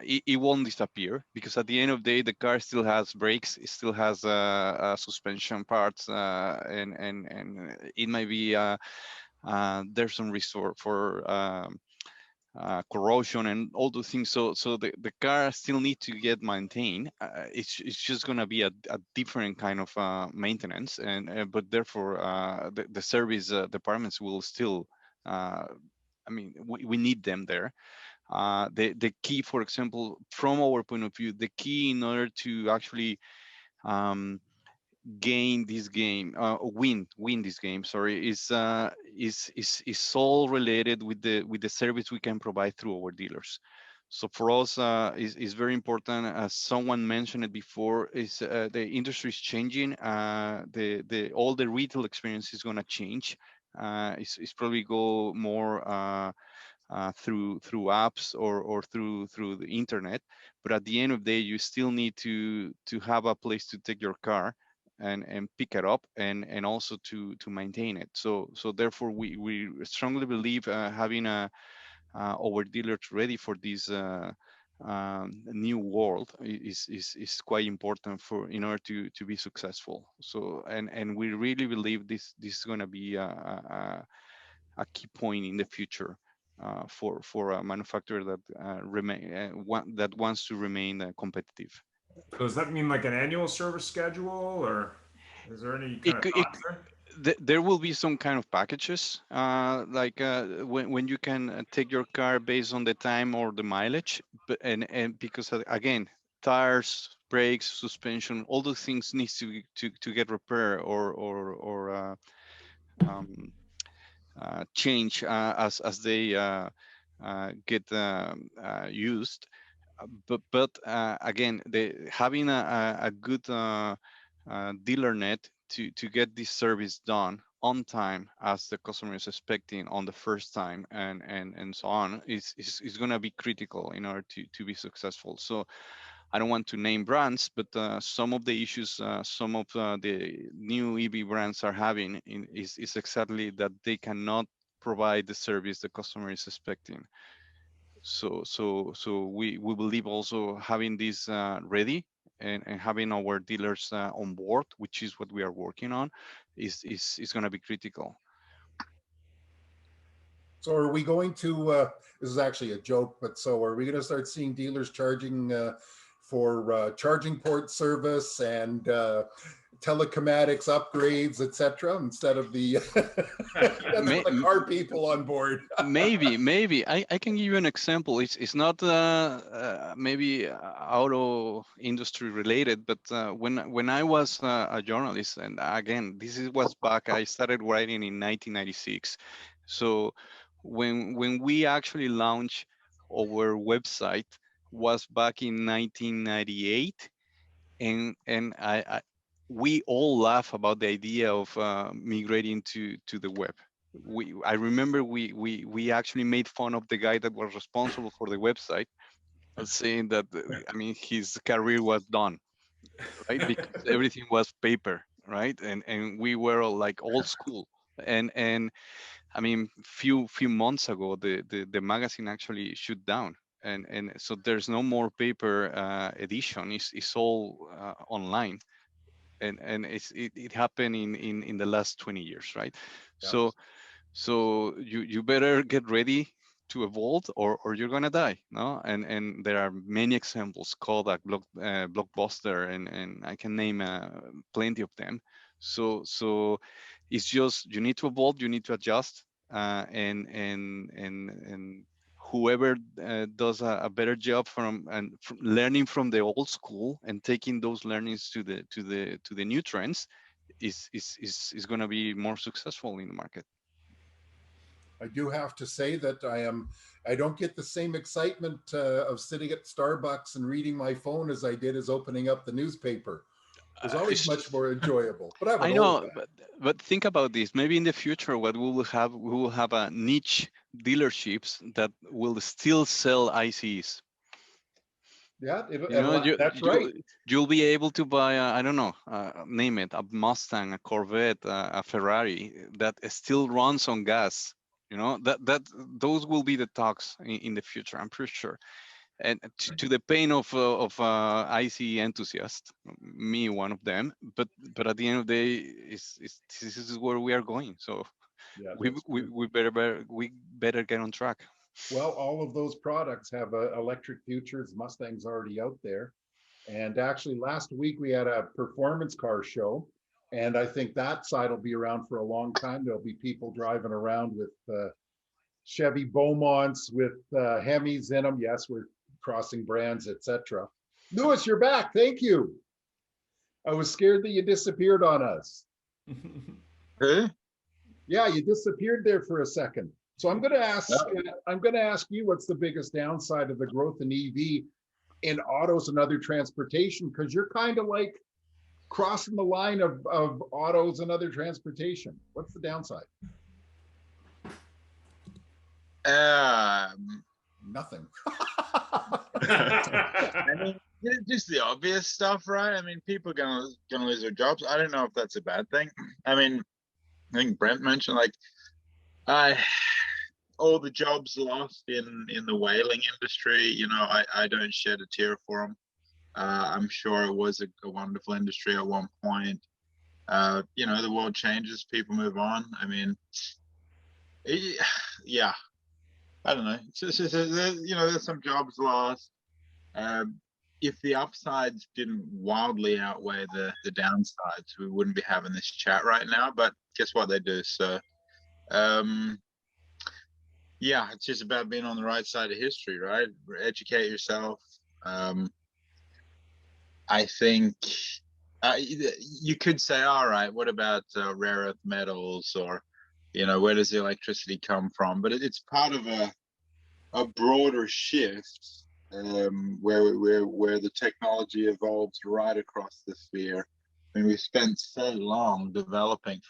It won't disappear, because at the end of the day, the car still has brakes, it still has suspension parts, and it might be there's some risk for corrosion and all those things. So the car still need to get maintained. It's just gonna be a different kind of maintenance, and but therefore the service departments will still. We need them there. The key, for example, from our point of view, the key in order to actually gain this game, win this game, sorry, is all related with the service we can provide through our dealers. So for us, is very important. As someone mentioned it before, is the industry is changing. All the retail experience is going to change. It's probably go more through apps or through the internet. But at the end of the day, you still need to have a place to take your car and pick it up and also to maintain it. So therefore we strongly believe having our dealers ready for this new world is quite important in order to be successful. So and we really believe this is going to be a key point in the future for a manufacturer that that wants to remain competitive. So does that mean like an annual service schedule, or is there any kind of thoughts there? There will be some kind of packages, like when you can take your car based on the time or the mileage, but and because again, tires, brakes, suspension, all those things needs to get repaired or change as they get used. But again, having a good dealer net to get this service done on time as the customer is expecting on the first time, and so on, is going to be critical in order to be successful. So I don't want to name brands, but some of the issues some of the new EV brands are having is exactly that they cannot provide the service the customer is expecting. So we believe also having this ready, and having our dealers on board, which is what we are working on, is going to be critical. So are we going to, this is actually a joke, but so are we going to start seeing dealers charging for charging port service and telecomatics upgrades, etc., instead of the the car people on board? maybe I can give you an example. It's not maybe auto industry related, but when I was a journalist, and again, was back, I started writing in 1996. So when we actually launched our website was back in 1998, and we all laugh about the idea of migrating to the web. I remember we actually made fun of the guy that was responsible for the website, saying that I mean his career was done, right? Because everything was paper, right? And we were all like old school. And I mean, few months ago, the magazine actually shut down, and so there's no more paper edition. It's all online, and it happened in the last 20 years, right? Yep. So you better get ready to evolve, or you're gonna die, no? And there are many examples, Kodak, Blockbuster, and I can name plenty of them. So it's just you need to evolve, you need to adjust, and whoever does a better job from learning from the old school and taking those learnings to the new trends is going to be more successful in the market. I do have to say that I don't get the same excitement of sitting at Starbucks and reading my phone as I did as opening up the newspaper. It was always much more enjoyable. But I know, but think about this. Maybe in the future, what we will have a niche dealerships that will still sell ICs. Yeah, that's right. You'll be able to buy, I don't know, name it, a Mustang, a Corvette, a Ferrari that still runs on gas. You know, that those will be the talks in the future, I'm pretty sure. And to the pain of IC enthusiasts, me one of them. But at the end of the day, this is where we are going. So yeah, we better get on track. Well, all of those products have electric futures. Mustang's already out there. And actually, last week we had a performance car show. And I think that side will be around for a long time. There'll be people driving around with Chevy Beaumonts, with Hemis in them. Yes, we're crossing brands, etc. Louis, you're back. Thank you. I was scared that you disappeared on us. Huh? Yeah, you disappeared there for a second. So I'm going to ask you what's the biggest downside of the growth in EV in autos and other transportation, because you're kind of like crossing the line of autos and other transportation. What's the downside? Nothing. I mean, just the obvious stuff, right? I mean, people are gonna lose their jobs. I don't know if that's a bad thing. I mean, I think Brent mentioned like all the jobs lost in the whaling industry. You know, I don't shed a tear for them. I'm sure it was a wonderful industry at one point. You know, the world changes, people move on. I mean, yeah, I don't know. It's just, you know, there's some jobs lost. If the upsides didn't wildly outweigh the downsides, we wouldn't be having this chat right now. But guess what, they do. So, yeah, it's just about being on the right side of history, right? Educate yourself. I think you could say, all right, what about rare earth metals, or, you know, where does the electricity come from? But it's part of a broader shift where the technology evolves right across the sphere. I mean, we spent so long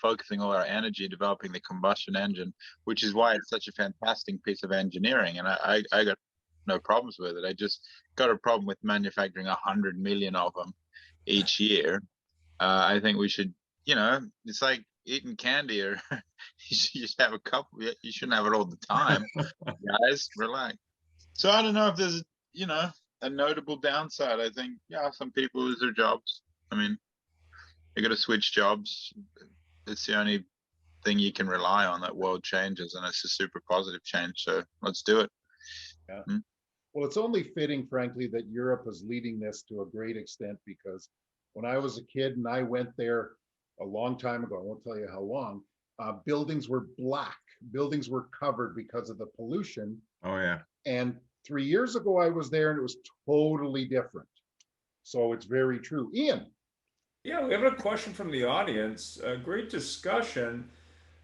focusing all our energy developing the combustion engine, which is why it's such a fantastic piece of engineering. And I got no problems with it. I just got a problem with manufacturing 100 million of them each year. I think we should, it's like eating candy, or you should just have a couple. You shouldn't have it all the time, guys. Relax. So I don't know if there's, a notable downside. I think, some people lose their jobs. I mean, you got to switch jobs. It's the only thing you can rely on. That world changes, and it's a super positive change. So let's do it. Yeah. Well, it's only fitting, frankly, that Europe is leading this to a great extent, because when I was a kid and I went there a long time ago, I won't tell you how long, buildings were black. Buildings were covered because of the pollution. Oh, yeah. And 3 years ago, I was there and it was totally different. So it's very true. Ian. Yeah, we have a question from the audience. Great discussion.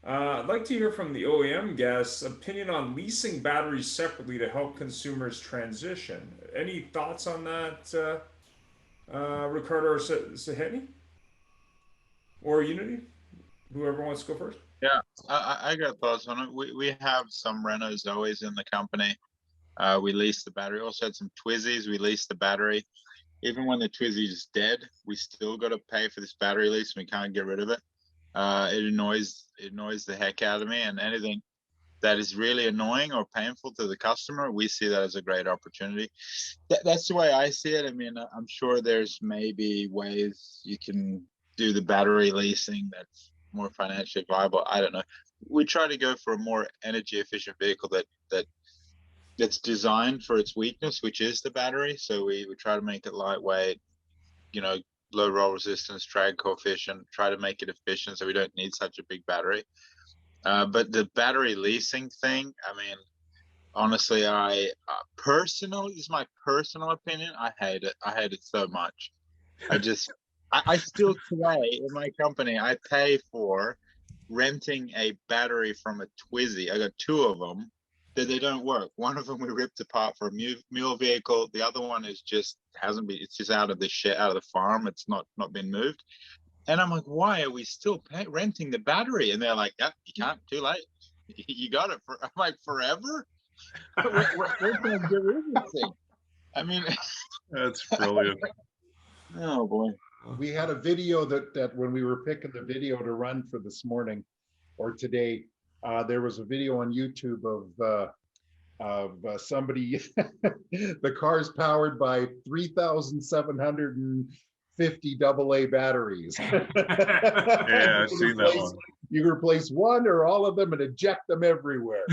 I'd like to hear from the OEM guests' opinion on leasing batteries separately to help consumers transition. Any thoughts on that, Ricardo or Saheni? Or Unity? Whoever wants to go first. Yeah, I got thoughts on it. We have some Renault Zoes in the company. We lease the battery. Also had some Twizzys. We lease the battery. Even when the Twizy is dead, we still got to pay for this battery lease. We can't get rid of it. It annoys the heck out of me. And anything that is really annoying or painful to the customer, we see that as a great opportunity. That's the way I see it. I mean, I'm sure there's maybe ways you can do the battery leasing that's more financially viable. I don't know. We try to go for a more energy efficient vehicle that's designed for its weakness, which is the battery. So we try to make it lightweight, low roll resistance, drag coefficient, try to make it efficient so we don't need such a big battery. But the battery leasing thing, I mean, honestly, I personally, this is my personal opinion, I hate it. I hate it so much. I still today in my company, I pay for renting a battery from a Twizy. I got two of them. They don't work. One of them we ripped apart for a mule vehicle. The other one is just it's just out of the shed, out of the farm. It's not been moved. And I'm like, why are we still renting the battery? And they're like, yeah, you can't, too late. You got it I'm like, forever? We're gonna get rid of this thing. I mean, That's brilliant. Oh boy. We had a video that when we were picking the video to run for this morning or today, there was a video on YouTube of somebody. The car's powered by 3,750 AA batteries. Yeah, I've seen that one. You replace one or all of them and eject them everywhere.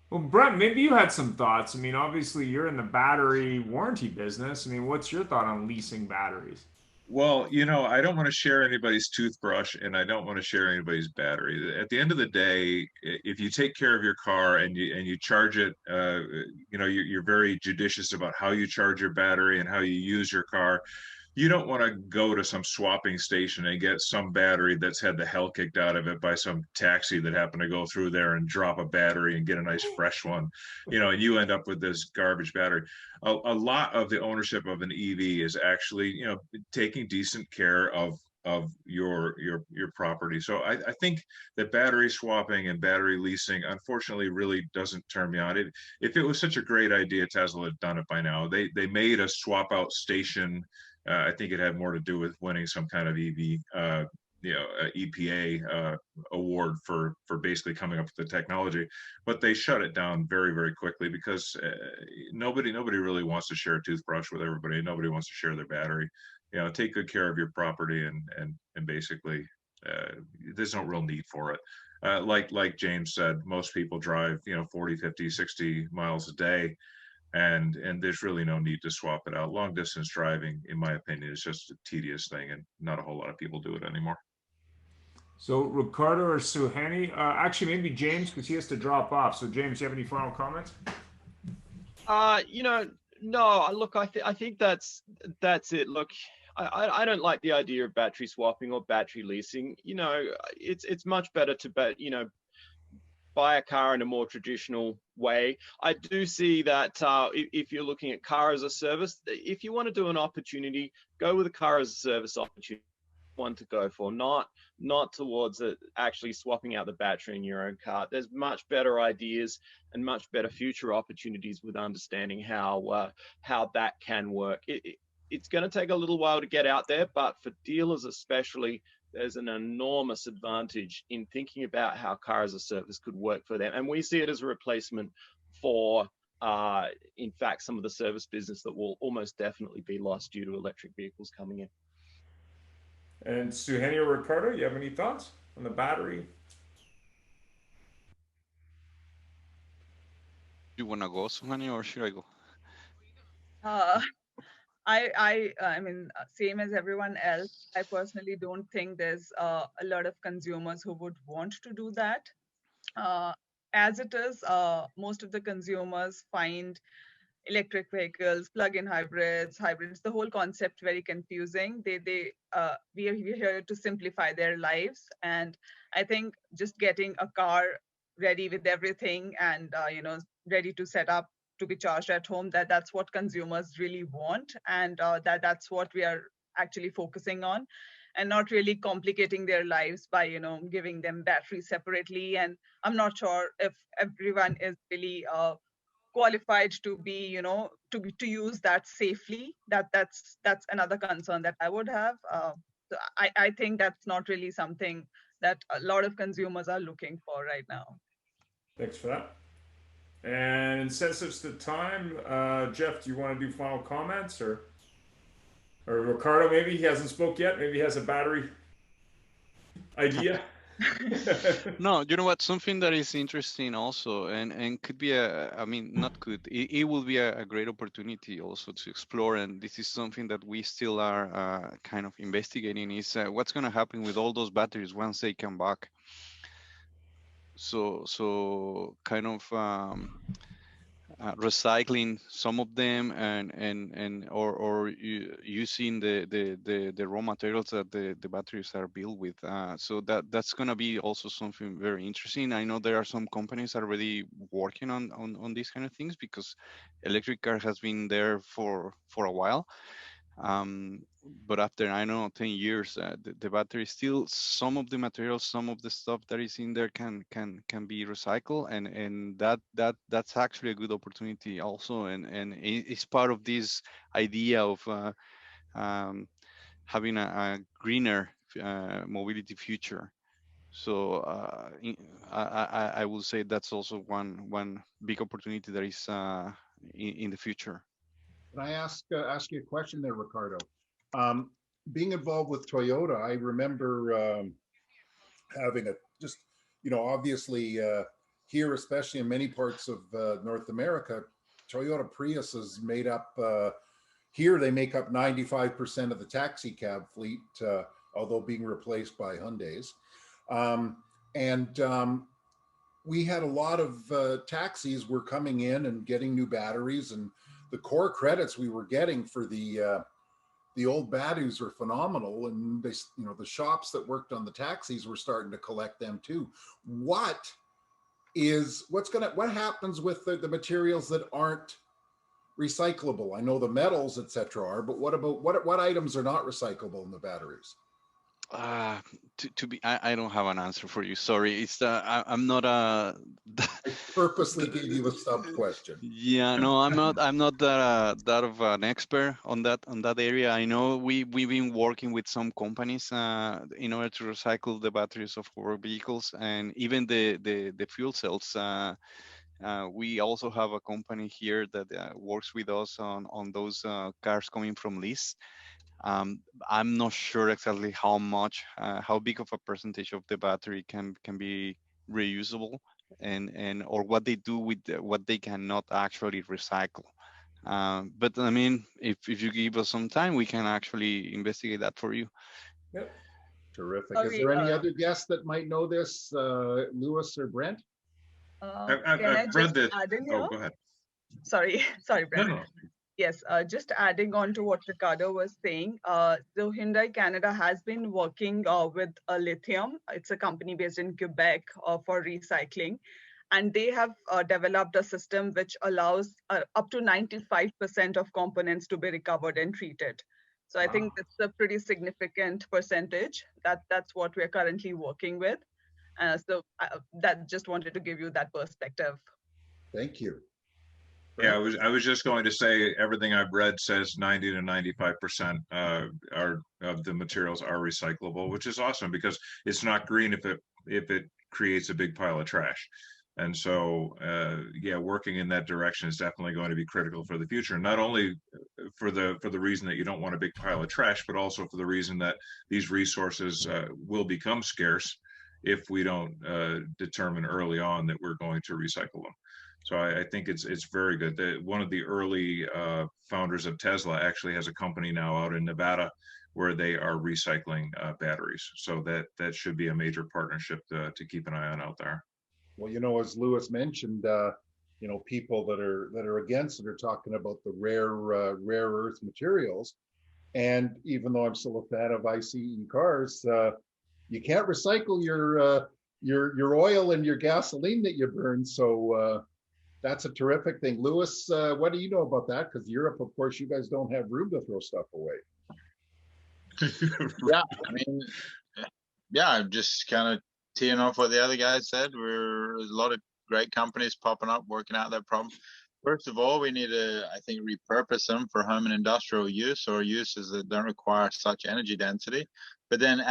Well, Brent, maybe you had some thoughts. I mean, obviously you're in the battery warranty business. I mean, what's your thought on leasing batteries? Well, I don't want to share anybody's toothbrush and I don't want to share anybody's battery. At the end of the day, if you take care of your car and you charge it, you're very judicious about how you charge your battery and how you use your car. You don't want to go to some swapping station and get some battery that's had the hell kicked out of it by some taxi that happened to go through there and drop a battery and get a nice fresh one, and you end up with this garbage battery. A lot of the ownership of an EV is actually, taking decent care of your property. So I think that battery swapping and battery leasing, unfortunately, really doesn't turn me on. If it was such a great idea, Tesla had done it by now. They made a swap out station. I think it had more to do with winning some kind of EV, EPA award for basically coming up with the technology, but they shut it down very, very quickly because nobody really wants to share a toothbrush with everybody. Nobody wants to share their battery. Take good care of your property and basically there's no real need for it. Like James said, most people drive 40, 50, 60 miles a day. And there's really no need to swap it out. Long distance driving, in my opinion, is just a tedious thing, and not a whole lot of people do it anymore. So Ricardo or Suhani, actually maybe James, because he has to drop off. So James, do you have any final comments? No. Look, I think that's it. Look, I don't like the idea of battery swapping or battery leasing. It's much better to buy a car in a more traditional way. I do see that if you're looking at car as a service, if you want to do an opportunity, go with a car as a service opportunity. One to go for, not towards it actually swapping out the battery in your own car. There's much better ideas and much better future opportunities with understanding how that can work. It's going to take a little while to get out there, but for dealers especially, there's an enormous advantage in thinking about how car as a service could work for them. And we see it as a replacement for, in fact, some of the service business that will almost definitely be lost due to electric vehicles coming in. And Suhani or Ricardo, you have any thoughts on the battery? You wanna go, Suhani, or should I go? Uh, I mean, same as everyone else, I personally don't think there's a lot of consumers who would want to do that. As it is, most of the consumers find electric vehicles, plug-in hybrids, the whole concept very confusing. We are here to simplify their lives, and I think just getting a car ready with everything and ready to set up to be charged at home, that's what consumers really want, and that's what we are actually focusing on, and not really complicating their lives by giving them batteries separately. And I'm not sure if everyone is really qualified to be to use that safely. That's another concern that I would have. So I think that's not really something that a lot of consumers are looking for right now. Thanks for that. And since it's the time, Jeff, do you want to do final comments, or Ricardo? Maybe he hasn't spoke yet. Maybe he has a battery idea. No, you know what? Something that is interesting also, and could be I mean, not could, it will be a great opportunity also to explore. And this is something that we still are kind of investigating, is what's going to happen with all those batteries once they come back. So kind of recycling some of them, or using the raw materials that the batteries are built with. So that's going to be also something very interesting. I know there are some companies already working on these kind of things, because electric car has been there for a while. But after, I don't know, 10 years, the battery still, some of the materials, some of the stuff that is in there can be recycled, and that's actually a good opportunity also, and it's part of this idea of having a greener mobility future. So I will say that's also one big opportunity that is in the future. Can I ask you a question there, Ricardo? Being involved with Toyota, I remember having just, obviously here, especially in many parts of North America, Toyota Prius is made up, here they make up 95% of the taxi cab fleet, although being replaced by Hyundais. We had a lot of taxis were coming in and getting new batteries, and the core credits we were getting for the old batteries were phenomenal, and they, the shops that worked on the taxis were starting to collect them too. What happens with the materials that aren't recyclable? I know the metals, etc., are, but what about what items are not recyclable in the batteries? I don't have an answer for you. Sorry, it's I'm not I purposely gave you a sub question. Yeah, no, I'm not that of an expert on that area. I know we've been working with some companies in order to recycle the batteries of our vehicles, and even the fuel cells. We also have a company here that works with us on those cars coming from lease. I'm not sure exactly how big of a percentage of the battery can be reusable, and or what they do with what they cannot actually recycle. But I mean, if you give us some time, we can actually investigate that for you. Yep. Terrific. Is there any other guests that might know this, Lewis or Brent? I've read this. Oh, go ahead. Sorry, Brent. No. Yes, just adding on to what Ricardo was saying, so Hyundai Canada has been working with Lithium. It's a company based in Quebec for recycling. And they have developed a system which allows up to 95% of components to be recovered and treated. So I think that's a pretty significant percentage. That's what we're currently working with. So that just wanted to give you that perspective. Thank you. Yeah, I was just going to say everything I've read says 90 to 95% are of the materials are recyclable, which is awesome because it's not green if it creates a big pile of trash. And so, yeah, working in that direction is definitely going to be critical for the future. Not only for the reason that you don't want a big pile of trash, but also for the reason that these resources will become scarce if we don't determine early on that we're going to recycle them. So I think it's very good. One of the early founders of Tesla actually has a company now out in Nevada where they are recycling batteries. So that should be a major partnership to keep an eye on out there. Well, as Lewis mentioned, people that are against it are talking about the rare earth materials. And even though I'm still a fan of ICE cars, you can't recycle your oil and your gasoline that you burn. So that's a terrific thing. Lewis, what do you know about that? Because Europe, of course, you guys don't have room to throw stuff away. Yeah, I mean, yeah, I'm just kind of teeing off what the other guys said. There's a lot of great companies popping up, working out their problem. First of all, we need to, I think, repurpose them for home and industrial use or uses that don't require such energy density. But then,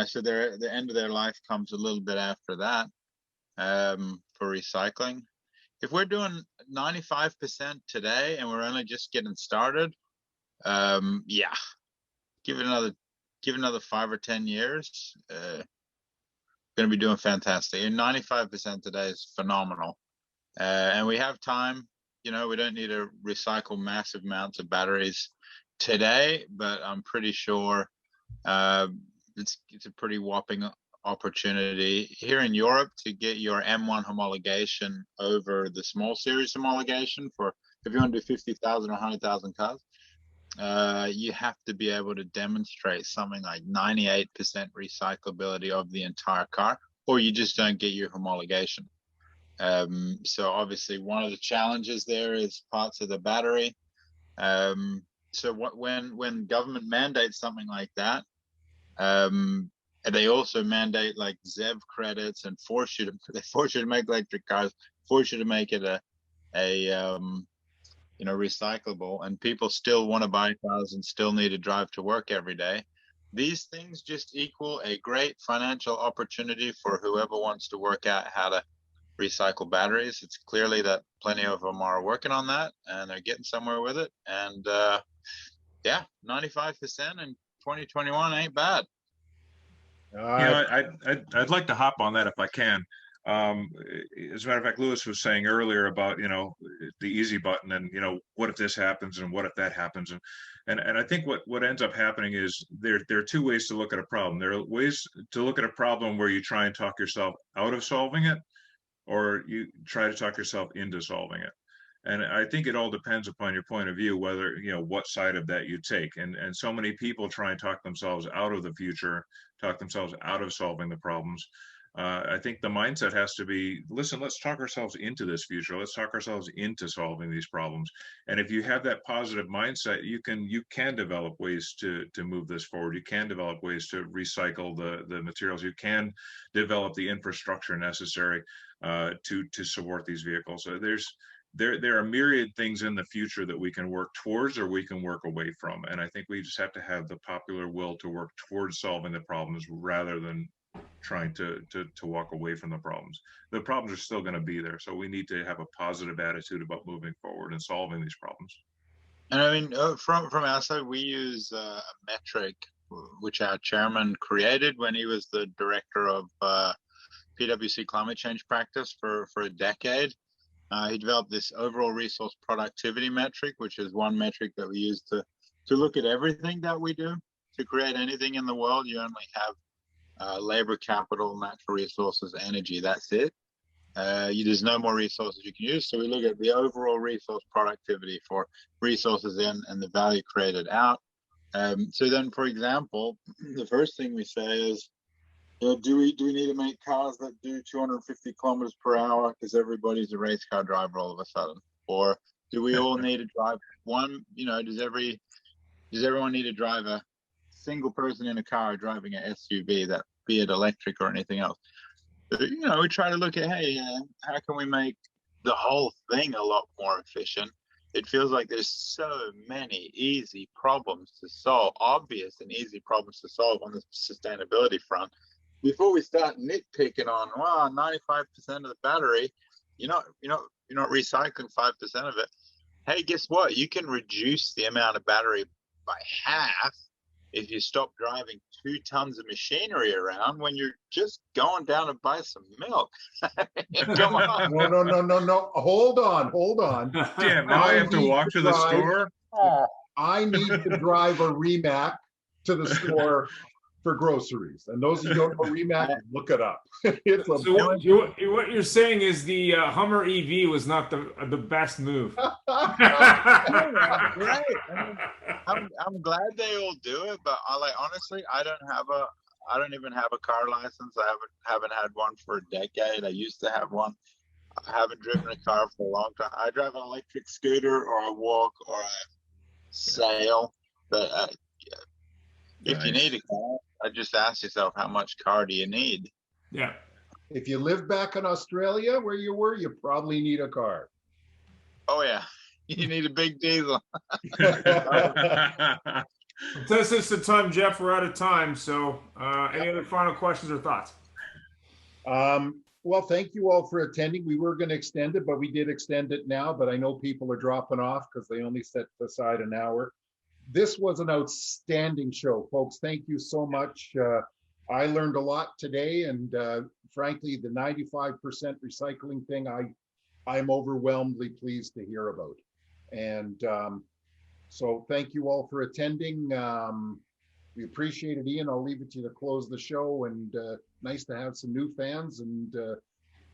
so the end of their life comes a little bit after that for recycling. If we're doing 95% today and we're only just getting started, yeah, give it another 5 or 10 years, going to be doing fantastic. And 95% today is phenomenal. And we have time. We don't need to recycle massive amounts of batteries today, but I'm pretty sure it's a pretty whopping opportunity here in Europe to get your M1 homologation over the small series homologation for if you want to do 50,000 or 100,000 cars. You have to be able to demonstrate something like 98% recyclability of the entire car, or you just don't get your homologation. So obviously one of the challenges there is parts of the battery. So when government mandates something like that, they also mandate like ZEV credits and force you to make electric cars, force you to make it a recyclable, and people still want to buy cars and still need to drive to work every day. These things just equal a great financial opportunity for whoever wants to work out how to recycle batteries. It's clearly that plenty of them are working on that and they're getting somewhere with it. And yeah, 95% in 2021 ain't bad. I'd like to hop on that if I can. As a matter of fact, Lewis was saying earlier about the easy button and what if this happens and what if that happens, and I think what ends up happening is there are two ways to look at a problem. There are ways to look at a problem where you try and talk yourself out of solving it, or you try to talk yourself into solving it. And I think it all depends upon your point of view, whether what side of that you take. And so many people try and talk themselves out of the future, talk themselves out of solving the problems. I think the mindset has to be, listen, let's talk ourselves into this future. Let's talk ourselves into solving these problems. And if you have that positive mindset, you can develop ways to move this forward. You can develop ways to recycle the materials. You can develop the infrastructure necessary to support these vehicles. So there are myriad things in the future that we can work towards or we can work away from. And I think we just have to have the popular will to work towards solving the problems rather than trying to walk away from the problems. The problems are still going to be there. So we need to have a positive attitude about moving forward and solving these problems. And I mean, from our side, we use a metric which our chairman created when he was the director of PwC climate change practice for a decade. He developed this overall resource productivity metric, which is one metric that we use to look at everything that we do. To create anything in the world, you only have labor, capital, natural resources, energy. That's it. There's no more resources you can use. So we look at the overall resource productivity for resources in and the value created out. So then, for example, the first thing we say is, Yeah, do we need to make cars that do 250 kilometers per hour because everybody's a race car driver all of a sudden? Or do we all need to drive one, does everyone need to drive a single person in a car driving an SUV, that be it electric or anything else? We try to look at, hey, how can we make the whole thing a lot more efficient? It feels like there's so many easy problems to solve, obvious and easy problems to solve on the sustainability front. Before we start nitpicking on, well, 95% of the battery, you're not recycling 5% of it. Hey, guess what? You can reduce the amount of battery by half if you stop driving 2 tons of machinery around when you're just going down to buy some milk. Come on. No. Hold on. Damn, now I have to walk to the store. I need to drive a Rimac to the store for groceries. And those who don't know Rimac, look it up. It's a So what you're saying is the Hummer EV was not the best move. Right. I'm glad they all do it, but honestly, I don't even have a car license. I haven't had one for a decade. I used to have one. I haven't driven a car for a long time. I drive an electric scooter or a walk or a sail. But if you need a car, I just ask yourself, how much car do you need? Yeah. If you live back in Australia where you were, you probably need a car. Oh yeah, you need a big diesel. Since it's the time, Jeff, we're out of time. So any other final questions or thoughts? Well, thank you all for attending. We were going to extend it, but we did extend it now. But I know people are dropping off because they only set aside an hour. This was an outstanding show, folks. Thank you so much. I learned a lot today, and frankly, the 95% recycling thing, I'm overwhelmingly pleased to hear about. And so thank you all for attending. We appreciate it, Ian. I'll leave it to you to close the show, and nice to have some new fans and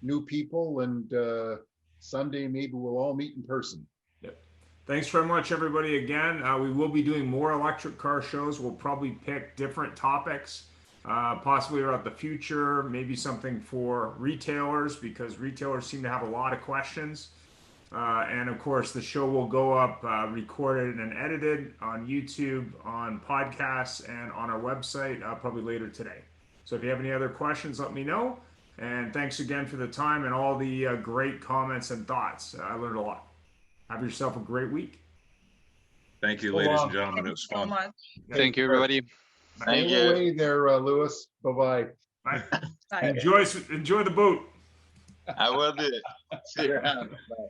new people, and Sunday maybe we'll all meet in person. Yep. Thanks very much, everybody. Again, we will be doing more electric car shows. We'll probably pick different topics, possibly about the future, maybe something for retailers, because retailers seem to have a lot of questions. And of course, the show will go up recorded and edited on YouTube, on podcasts, and on our website probably later today. So if you have any other questions, let me know. And thanks again for the time and all the great comments and thoughts. I learned a lot. Have yourself a great week. Thank you, ladies and gentlemen. It was fun. So much. Thank you, everybody. Thank Stay you. away there, Lewis. Bye-bye. Bye. Bye. Enjoy the boat. I will do it. See you around. Bye.